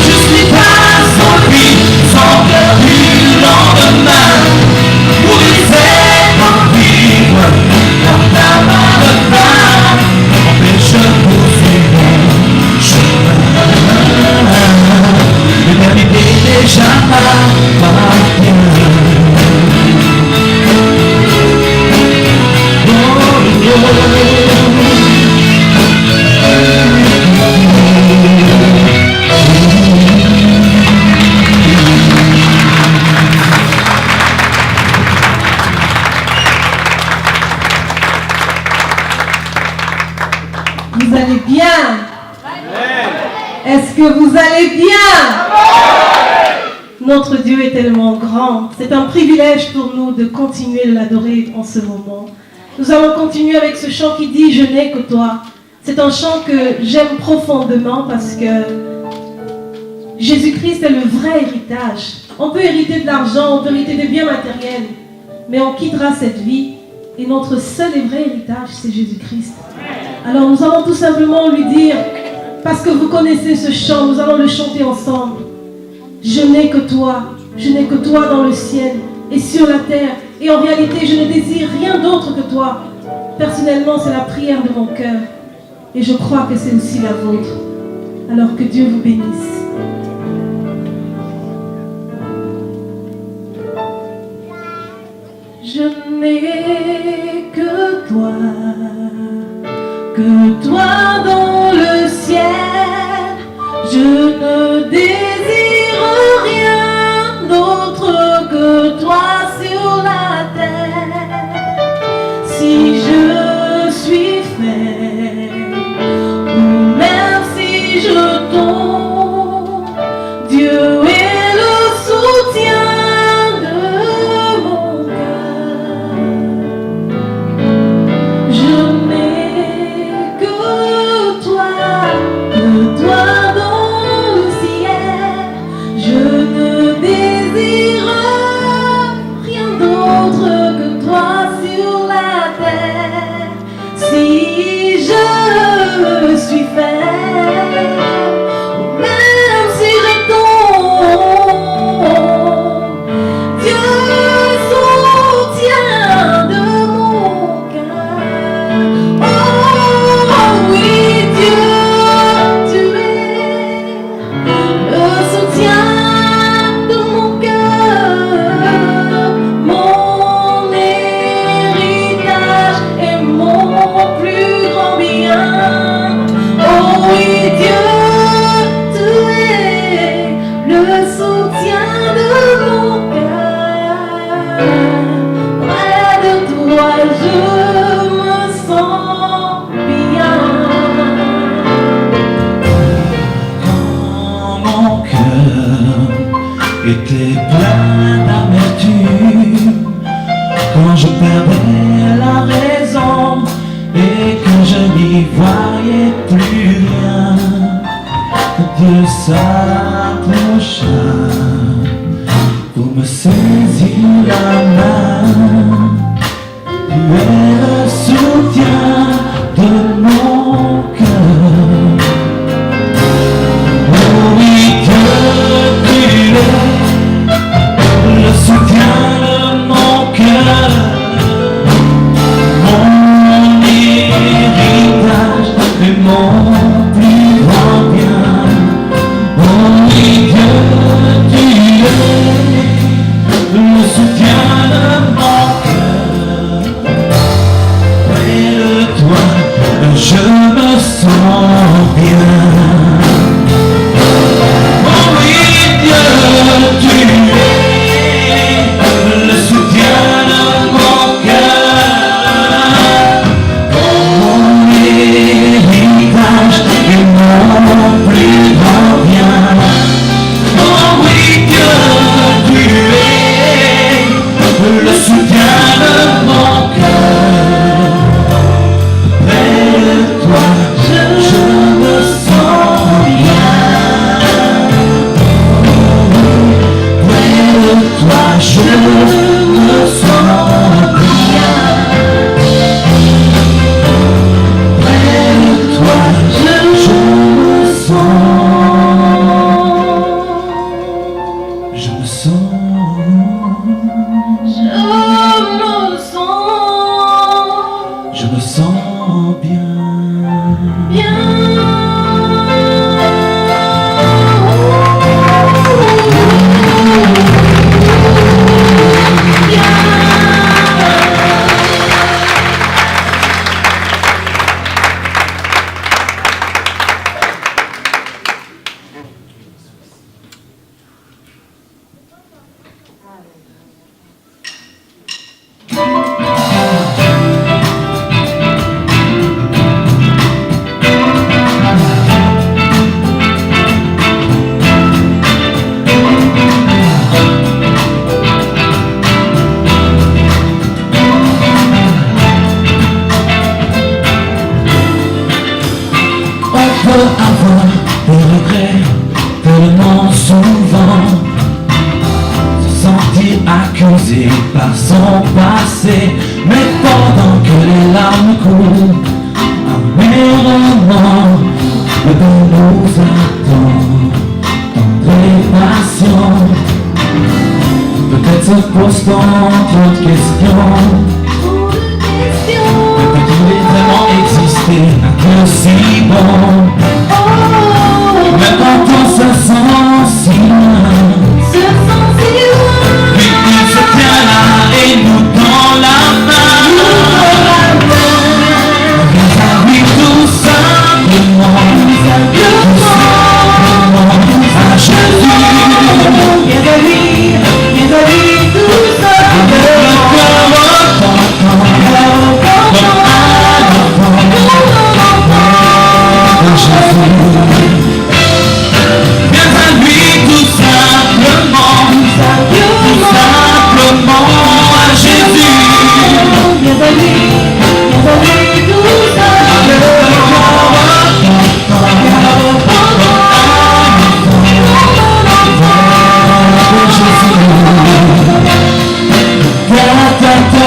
juste une place en vie, sans peur du lendemain. Pour y c'est comment vivre, l'homme n'a pas de fin, mais je poursuis mon chemin. L'éternité déjà m'appartient. Oh, oh, oh. que vous allez bien? Notre Dieu est tellement grand. C'est un privilège pour nous de continuer de l'adorer en ce moment. Nous allons continuer avec ce chant qui dit « Je n'ai que toi ». C'est un chant que j'aime profondément parce que Jésus-Christ est le vrai héritage. On peut hériter de l'argent, on peut hériter des biens matériels, mais on quittera cette vie et notre seul et vrai héritage, c'est Jésus-Christ. Alors nous allons tout simplement lui dire, parce que vous connaissez ce chant, nous allons le chanter ensemble. Je n'ai que toi dans le ciel et sur la terre. Et en réalité, je ne désire rien d'autre que toi. Personnellement, c'est la prière de mon cœur. Et je crois que c'est aussi la vôtre. Alors que Dieu vous bénisse. Je n'ai que toi dans le ciel. Je ne désire rien d'autre que toi sur la terre. Si je suis faible, ou même si je tombe, Dieu est le soutien de mon cœur. Je n'ai que toi dans le ciel. Je ne désire rien d'autre que toi sur la terre. Si je suis faible, ou même si je tombe, Dieu soutient de mon cœur. Oh oui, Dieu, tu es le soutien de mon cœur, mon héritage et mon plus grand bien. Oh oui, Dieu, tu es le soutien de mon cœur. Près de toi, je me sens bien. Quand mon cœur était plein d'amertume, quand je perdais la raison et que je n'y voyais plus rien, Dieu s'approcha pour me saisir la main. Tu es le soutien de mon cœur. Oh oui, Dieu, tu es le soutien de mon cœur, mon héritage et mon plus grand bien. Oh oui, Dieu, tu es le soutien de mon cœur. Près de toi, je me sens bien. Oh oui, Dieu, tu es le soutien de mon cœur, mon héritage et mon plus grand bien. Oh oui, Dieu, tu es le soutien de mon cœur. Près de toi, je me sens bien. Près de toi, je me sens bien. Près de toi, je me sens. Je me sens. Je me sens bien. accusé par son passé, mais pendant que les larmes coulent, un moment, le bien nous attend, tendre et patient. Peut-être se pose-t-on trop de questions. Mais peut-il vraiment exister un Dieu si bon? Même quand on se sent si loin, lui il se tient là et nous tend la main. Viens à lui tout simplement, à Jésus. Viens à lui tout simplement, avec le cœur repentant, comme un enfant de Jésus. Viens à lui tout simplement, à Jésus. Viens à lui tout simplement, avec le cœur de Jésus.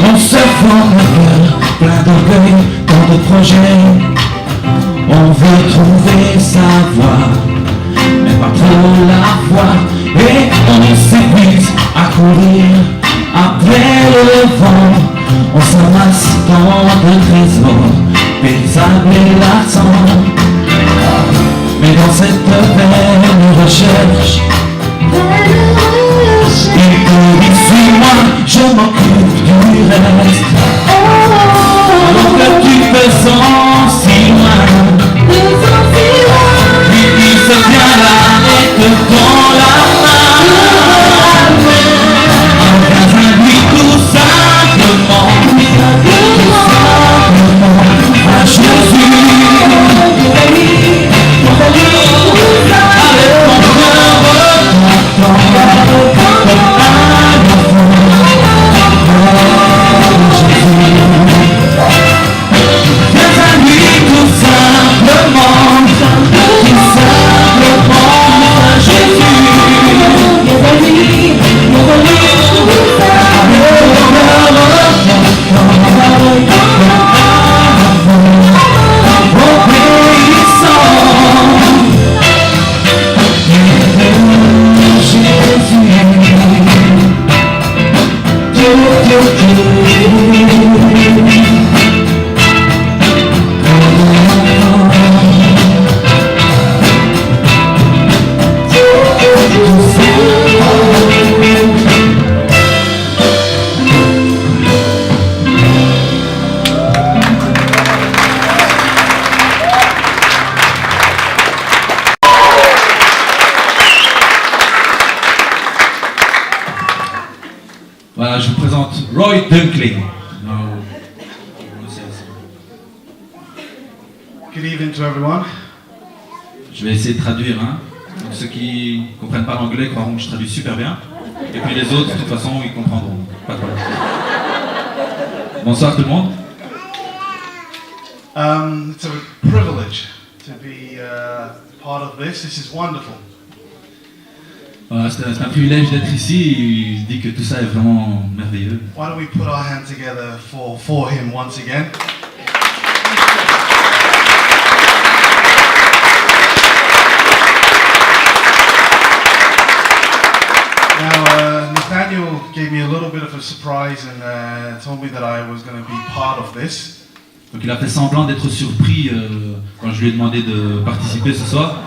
On se forme un cœur plein d'orgueil, tant de projets. On veut trouver sa voie, mais pas trop la foi. Et on s'épuise à courir après le vent. On s'amasse tant de trésors, paysable et lassant. Mais dans cette belle recherche, il te dit suis-moi, je m'occupe du reste. Alors que tu te sens si loin, lui il se tient là et te tend la main. Viens à lui tout simplement, à Jésus. Avec ton cœur repentant, comme un enfant de Jésus. Viens à lui tout simplement, à Jésus. Viens à lui tout simplement, avec ton cœur repentant, obéissant. Voilà, je vous présente Roy Dunkling. Good evening to everyone. Je vais essayer de traduire. Hein. Donc, ceux qui ne comprennent pas l'anglais croiront que je traduis super bien. Et puis les autres, de toute façon, ils comprendront. Pas de problème. Bonsoir tout le monde. It's a privilege to be part of this. This is wonderful. Voilà, c'est un privilège d'être ici. Je dis que tout ça est vraiment merveilleux. Why don't we put our hands together for him once again? Now, Nathaniel gave me a little bit of a surprise and told me that I was going to be part of this. Donc il a fait semblant d'être surpris quand je lui ai demandé de participer ce soir.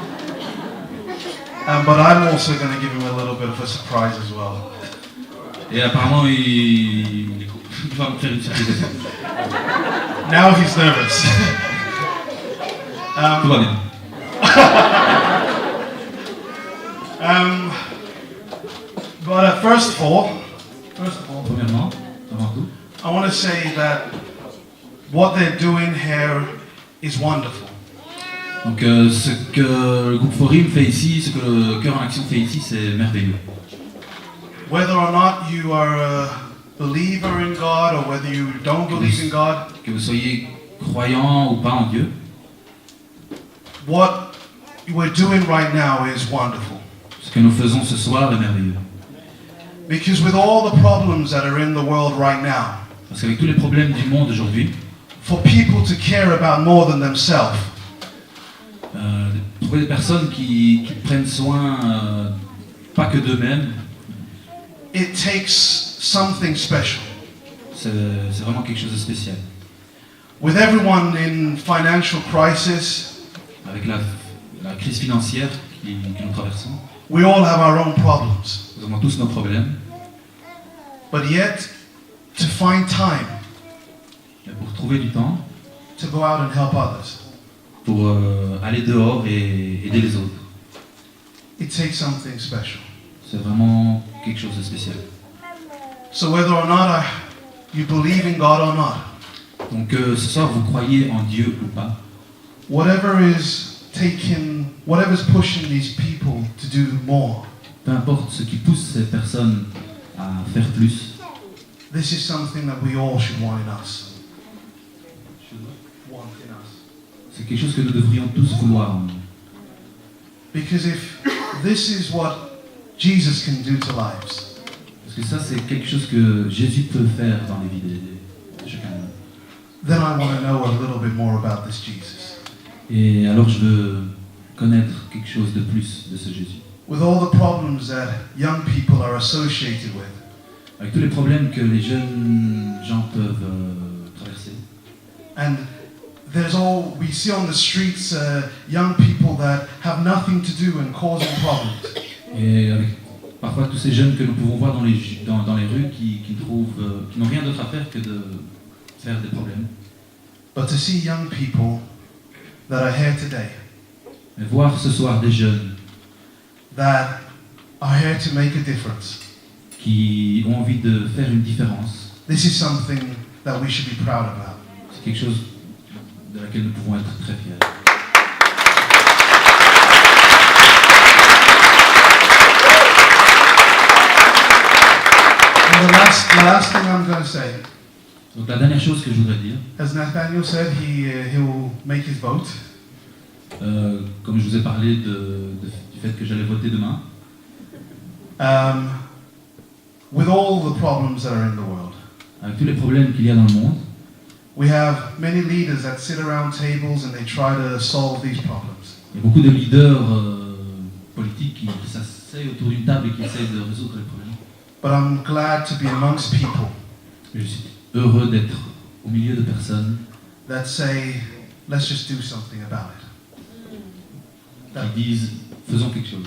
But I'm also going to give him a little bit of a surprise as well. Et apparemment il va me faire une surprise. Now he's nervous. Tout va bien. But first of all, Premièrement, avant tout, I want to say that what they're doing here is wonderful. donc ce que le groupe Forim fait ici, ce que le Cœur en Action fait ici, c'est merveilleux. Whether or not you are a believer in God or whether you don't believe in God, Que vous soyez croyants ou pas en Dieu, what we're doing right now is wonderful. ce que nous faisons ce soir est merveilleux. Because with all the problems that are in the world right now, Parce qu'avec tous les problèmes du monde aujourd'hui, for people to care about more than themselves, trouver des personnes qui prennent soin pas que d'eux-mêmes, it takes something special. c'est vraiment quelque chose de spécial. With everyone in financial crisis, Avec la crise financière que nous traversons, we all have our own problems. nous avons tous nos problèmes, But yet, to find time mais pour trouver du temps, to go out and help others, pour aller dehors et aider les autres, it takes something special. c'est vraiment quelque chose de spécial. So whether or not you believe in God or not, Donc ce soir, vous croyez en Dieu ou pas, whatever's pushing these people to do more, peu importe ce qui pousse ces personnes à faire plus, this is something that we all should want in us. Want in us. c'est quelque chose que nous devrions tous vouloir en nous. Because if this is what Jesus can do to lives, Parce que ça, c'est quelque chose que Jésus peut faire dans les vies de chacun de nous. then I want to know a little bit more about this Jesus. Et alors, je veux connaître quelque chose de plus de ce Jésus. With all the problems that young people are associated with, Avec tous les problèmes que les jeunes gens peuvent traverser. and we see on the streets young people that have nothing to do and causing problems. Et avec parfois tous ces jeunes que nous pouvons voir dans les rues qui n'ont rien d'autre à faire que de faire des problèmes. But to see young people that are here today, Mais voir ce soir des jeunes that are here to make a difference, qui ont envie de faire une différence, this is something that we should be proud about. c'est quelque chose de laquelle nous pouvons être très fiers. And the last thing I'm going to say, Donc la dernière chose que je voudrais dire, as Nathaniel said, he'll make his vote. comme je vous ai parlé du fait que j'allais voter demain, With all the problems that are in the world, avec tous les problèmes qu'il y a dans le monde, we have many leaders that sit around tables and they try to solve these problems. il y a beaucoup de leaders politiques qui s'asseyent autour d'une table et qui essayent de résoudre les problèmes. But I'm glad to be amongst people Je suis heureux d'être au milieu de personnes that say, let's just do something about it. qui disent faisons quelque chose.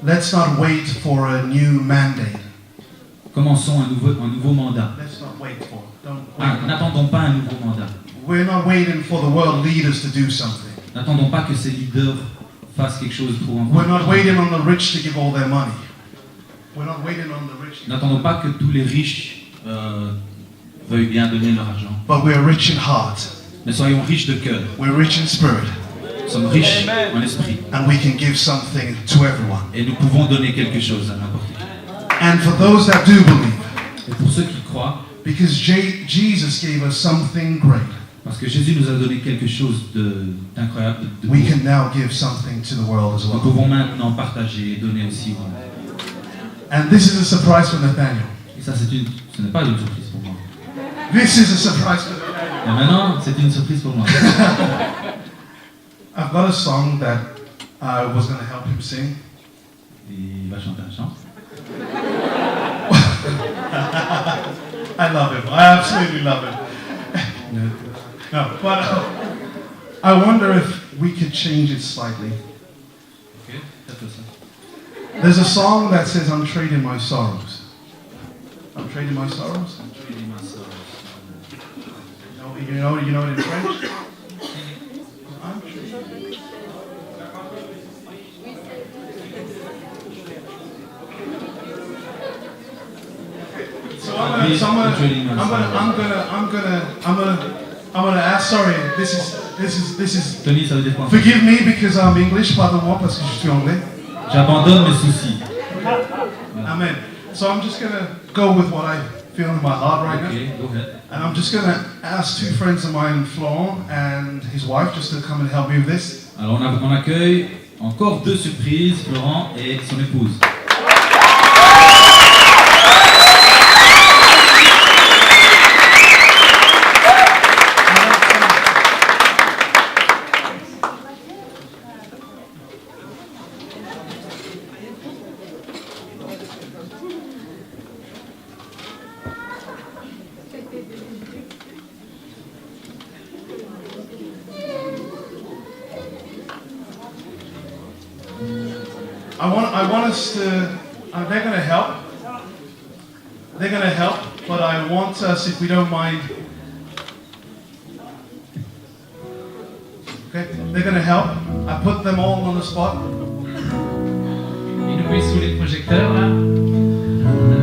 Let's not wait for a new mandate. Commençons un nouveau mandat. Let's not wait for it. Don't wait. N'attendons pas un nouveau mandat. We're not waiting for the world leaders to do something. N'attendons pas que ces leaders fassent quelque chose pour We're not waiting on the rich to give all their money. We're not waiting on the rich. N'attendons pas que tous les riches veuillent bien donner leur argent. But we're rich in heart. Mais soyons riches de cœur. We're rich in spirit. Nous sommes riches en esprit. And we can give something to everyone. Et nous pouvons donner quelque chose à n'importe qui. And for those that do believe, Et pour ceux qui croient, because Jesus gave us something great, parce que Jésus nous a donné quelque chose d'incroyable, de we beau, can now give something to the world as nous well. pouvons maintenant partager et donner aussi au monde. And this is a surprise for Nathaniel. Et ça, ce n'est pas une surprise pour moi. This is a surprise for Nathaniel. Et maintenant, c'est une surprise pour moi. I've got a song that I was going to help him sing. Et il va chanter un chant. I love him. I absolutely love him. No, but I wonder if we could change it slightly. Ok, faites ça. There's a song that says, I'm trading my sorrows. I'm trading my sorrows? You know it in French? I'm trading. So I'm gonna ask. Sorry, this is. Tony, ça veut dire quoi? Forgive me because I'm English. Pardon-moi parce que je suis anglais. J'abandonne mes soucis. Amen. So I'm just gonna go with what I feel in my heart right now. Ok, go ahead. And I'm just going to ask two friends of mine, Florent and his wife, just to come and help me with this. Alors on accueille encore deux surprises, Florent et son épouse. I want us to, they're going to help. They're going to help, but I want us, if we don't mind, okay, they're going to help. I put them all on the spot. Il nous met sous les projecteurs là.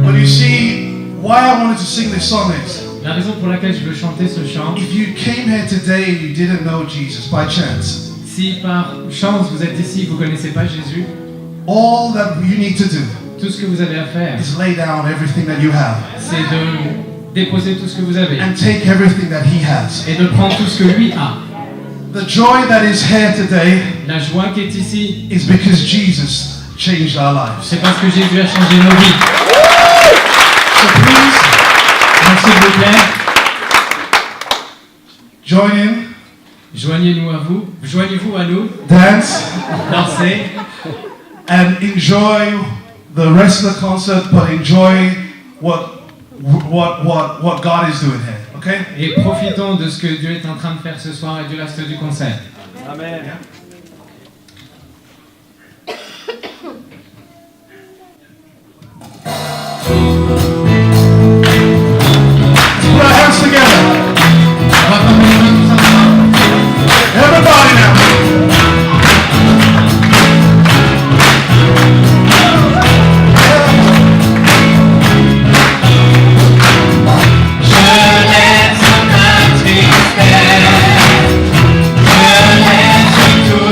But you see, why I wanted to sing this song is, La raison pour laquelle je veux chanter ce chant, if you came here today and you didn't know Jesus by chance, si par chance vous êtes ici et vous ne connaissez pas Jésus, all that you need to do tout ce que vous avez à faire, is lay down everything that you have c'est de déposer tout ce que vous avez and take everything that he has. et de prendre tout ce que lui a. The joy that is here today La joie qui est ici, is because Jesus changed our lives. c'est parce que Jésus a changé nos vies. So please, Donc s'il vous plaît, join in, joignez-nous à vous, joignez-vous à nous, dance, dansez and enjoy the rest of the concert, but enjoy what God is doing here. Okay? et profitons de ce que Dieu est en train de faire ce soir et du reste du concert. Amen. Put our hands together. On va prendre les mains tous ensemble. Everybody now. Je laisse ma tristesse, je laisse tout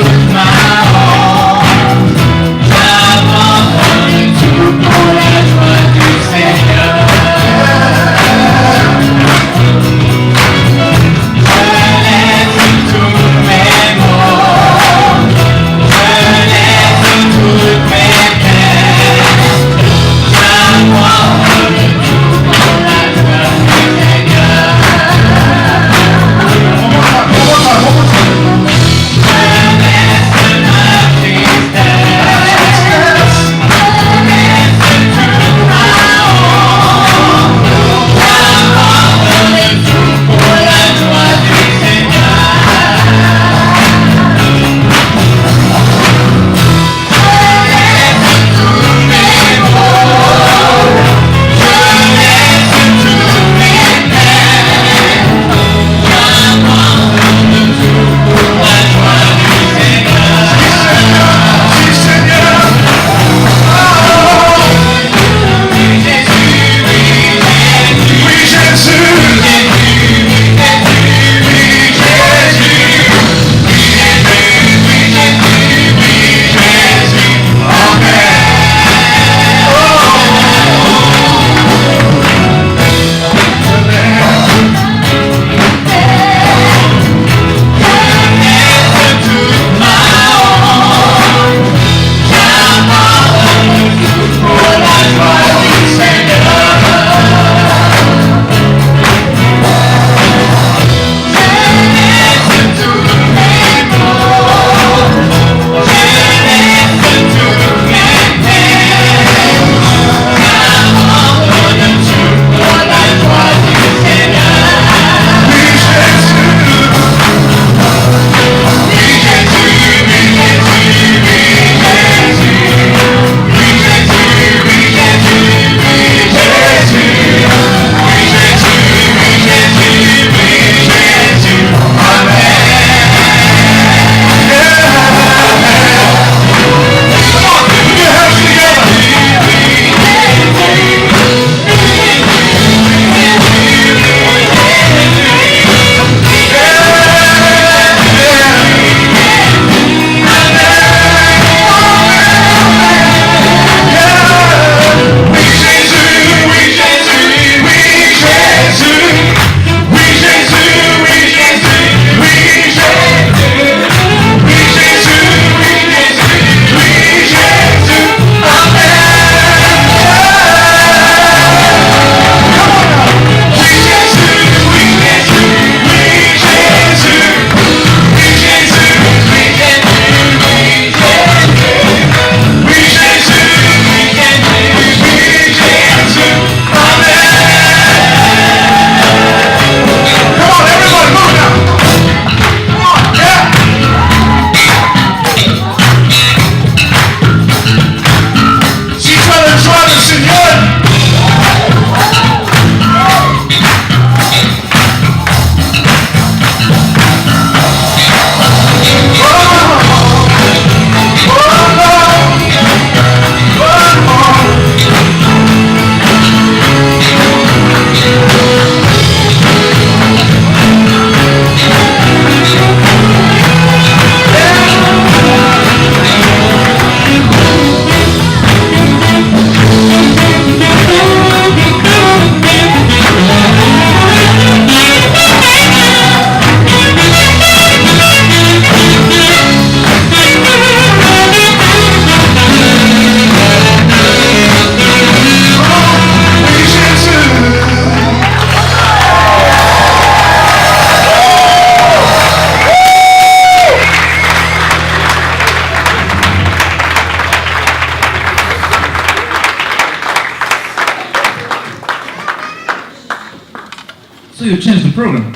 So you change the program.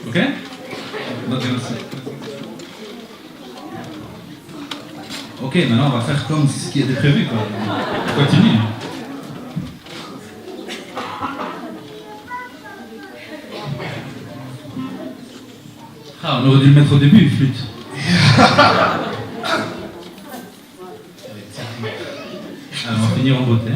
Okay? Not gonna say. Ok, maintenant on va faire comme ce qui était prévu, quoi. On continue. Ah, on aurait dû le mettre au début, flûte. Alors, on va finir en beauté.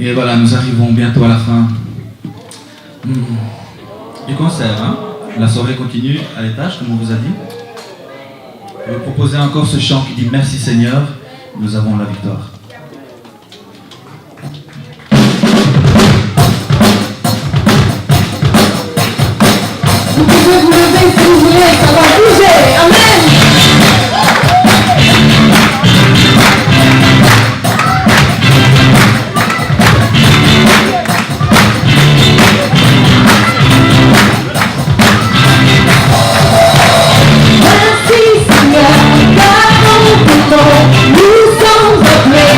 Et voilà, nous arrivons bientôt à la fin du concert. Hein. La soirée continue à l'étage, comme on vous a dit. Je vais vous proposer encore ce chant qui dit « Merci Seigneur, nous avons la victoire ». Vous pouvez vous lever si vous voulez, ça va bouger. Amen. Merci Seigneur, car en ton nom, nous sommes appelés.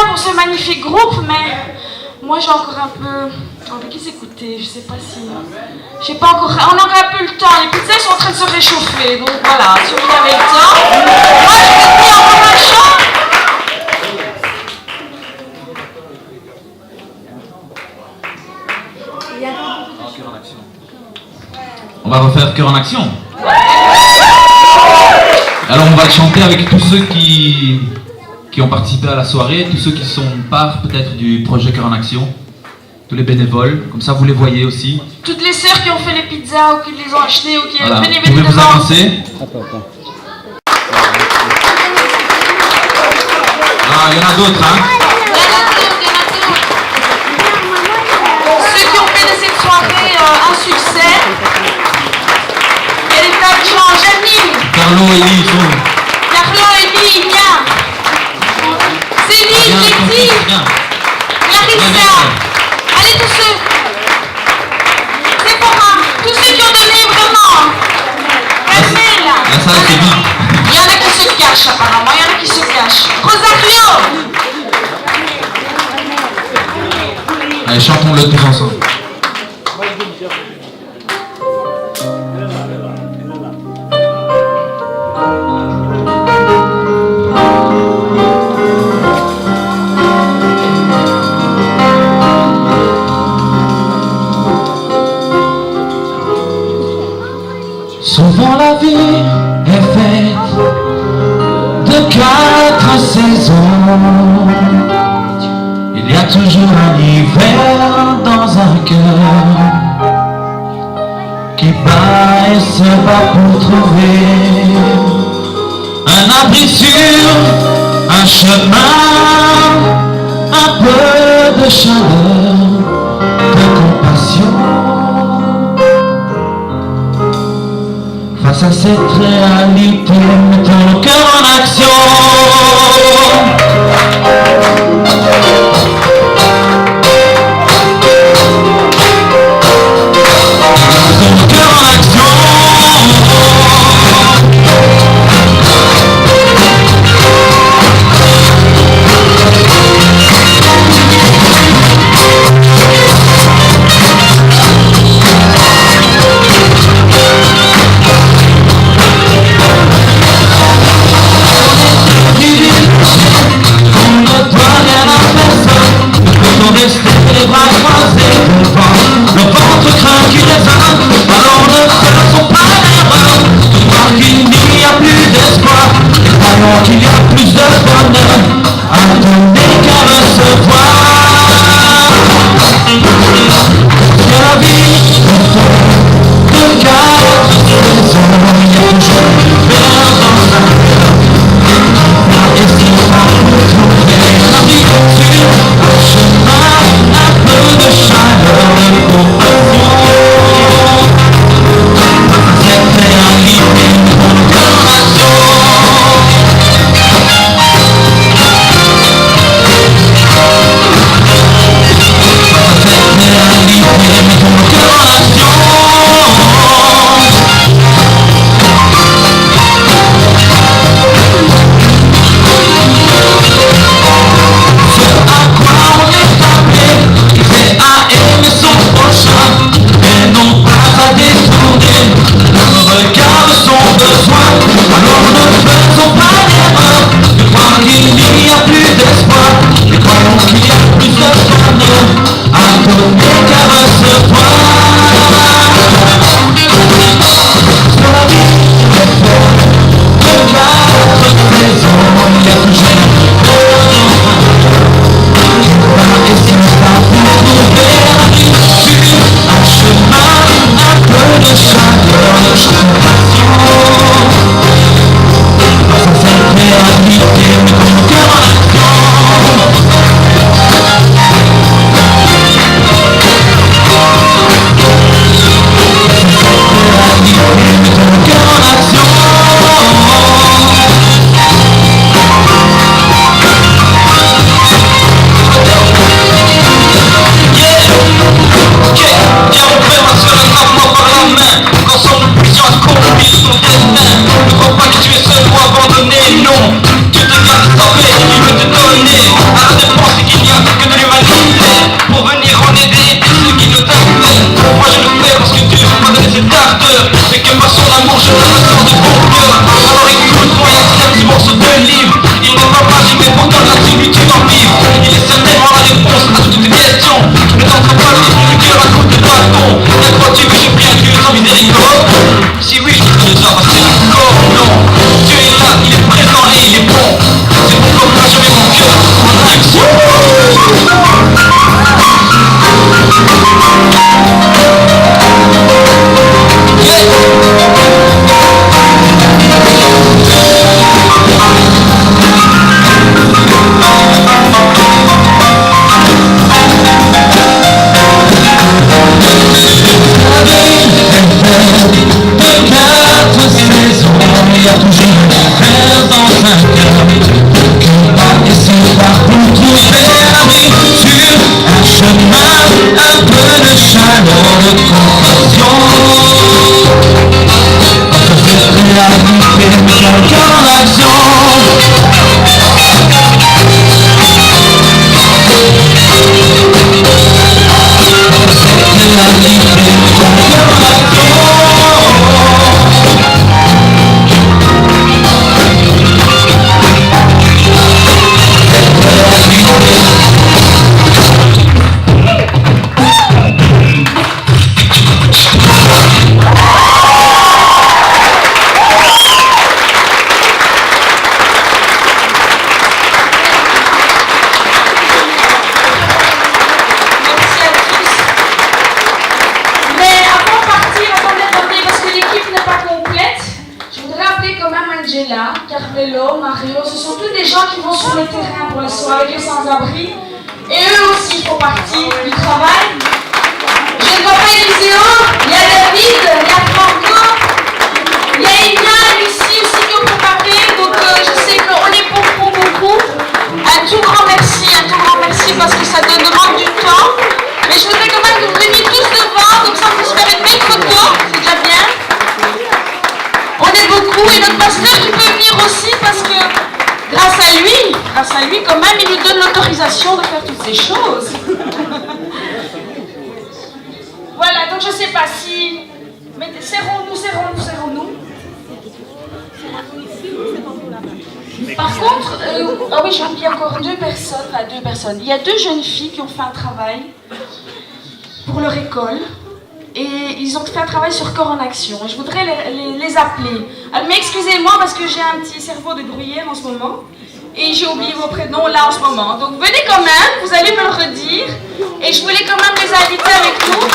pour ce magnifique groupe, mais moi j'ai encore un peu envie de les écouter. Je sais pas si... J'ai pas encore... On n'aura un peu le temps. Les pizzas sont en train de se réchauffer. Donc voilà, si vous avez le temps. Moi je vais dire encore un chant. On va refaire Cœur en action. Alors on va le chanter avec tous ceux qui ont participé à la soirée, tous ceux qui sont part peut-être du projet Cœur en action, tous les bénévoles, comme ça vous les voyez aussi. Toutes les sœurs qui ont fait les pizzas ou qui les ont achetées ou qui Voilà, venaient vous pouvez vous devant. avancer. Ah, il y en a d'autres, hein. Ceux qui ont fait de cette soirée un succès. Il y a des tas de gens. Janine, Carlo, Elie, sont... Carlo, Elie, Nia, Céline, Letty, Clarissa. Allez tous ceux. Sephora, tous ceux qui ont donné vraiment. Carmel. La salle c'est bien. Il y en a qui se cachent apparemment, il y en a qui se cachent. Rosario. Allez, chantons-le tous ensemble. Souvent la vie est faite de 4 saisons. Il y a toujours un hiver dans un cœur qui bat et se bat pour trouver un abri sûr, un chemin, un peu de chaleur, de compassion. Face à cette réalité, mettons le cœur en action. Mettons le cœur en action. l'amour, je le ressens de bon cœur. Alors écoute-moi, il y a un petit morceau de livre. Il n'est pas magique, mais pourtant la solitude en vivre. Il est certainement la réponse à toutes tes questions. Ne t'entre pas si tu cœur à coups de bâton. Mais crois-tu que j'ai pris un Dieu sans miséricorde? Si oui, je te le dis, parce que encore non. Dieu est là, il est présent et il est bon. C'est pourquoi je mets mon cœur en action. Il y a toujours un frère dans un cœur qui va essayer partout trouver l'abri sur un chemin, un peu de chaleur, de compassion. Entre la vie et chacun en action. Carmelo, Mario, ce sont tous des gens qui vont sur le terrain pour les soirées sans-abri. Et eux aussi font partie du travail. Je ne vois pas Eliseo, il y a David, il y a Franco, il y a Ina, Lucie aussi qui ont préparé. Donc je sais qu'on est beaucoup. Un tout grand merci parce que ça demande du temps. Mais je voudrais quand même que vous veniez tous devant, comme ça on peut se faire une belle photo, c'est déjà bien. On est beaucoup et notre pasteur il peut venir aussi parce que grâce à lui quand même, il nous donne l'autorisation de faire toutes ces choses. Voilà, donc je sais pas si... Mais serrons-nous. Par contre, ah oui, j'ai oublié encore deux personnes. Il y a deux jeunes filles qui ont fait un travail pour leur école. Et ils ont fait un travail sur Corps en Action. Je voudrais les appeler. Mais excusez-moi parce que j'ai un petit cerveau de gruyère en ce moment. Et j'ai oublié vos prénoms là en ce moment. Donc venez quand même, vous allez me le redire. Et je voulais quand même les inviter avec nous.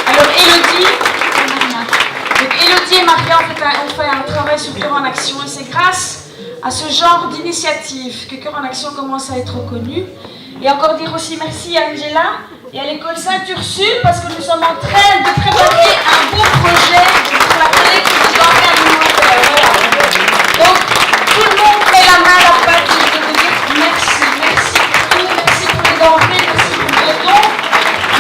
Alors Elodie et Maria ont fait un travail sur Cœur en Action. Et c'est grâce à ce genre d'initiative que Cœur en Action commence à être reconnu. Et encore dire aussi merci à Angela et à l'école Sainte-Ursule parce que nous sommes en train de préparer un beau projet pour la collecte de denrées alimentaires. Donc tout le monde met la main à la pâte et je veux vous dire merci pour les denrées, merci pour les dons,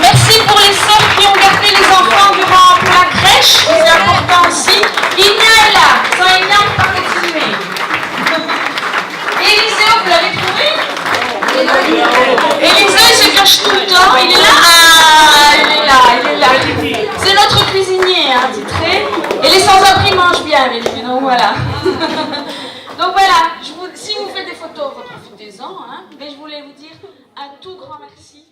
merci pour les sœurs qui ont gardé les enfants pour la crèche, c'est important aussi. Ina est là, sans Ina on ne peut pas continuer. Eliseo, vous l'avez trouvé? Eliseo il se cache tout le temps, il est là. C'est notre cuisinier titré. Et les sans-abri mangent bien, donc voilà. Donc voilà, si vous faites des photos, profitez-en. Mais je voulais vous dire un tout grand merci.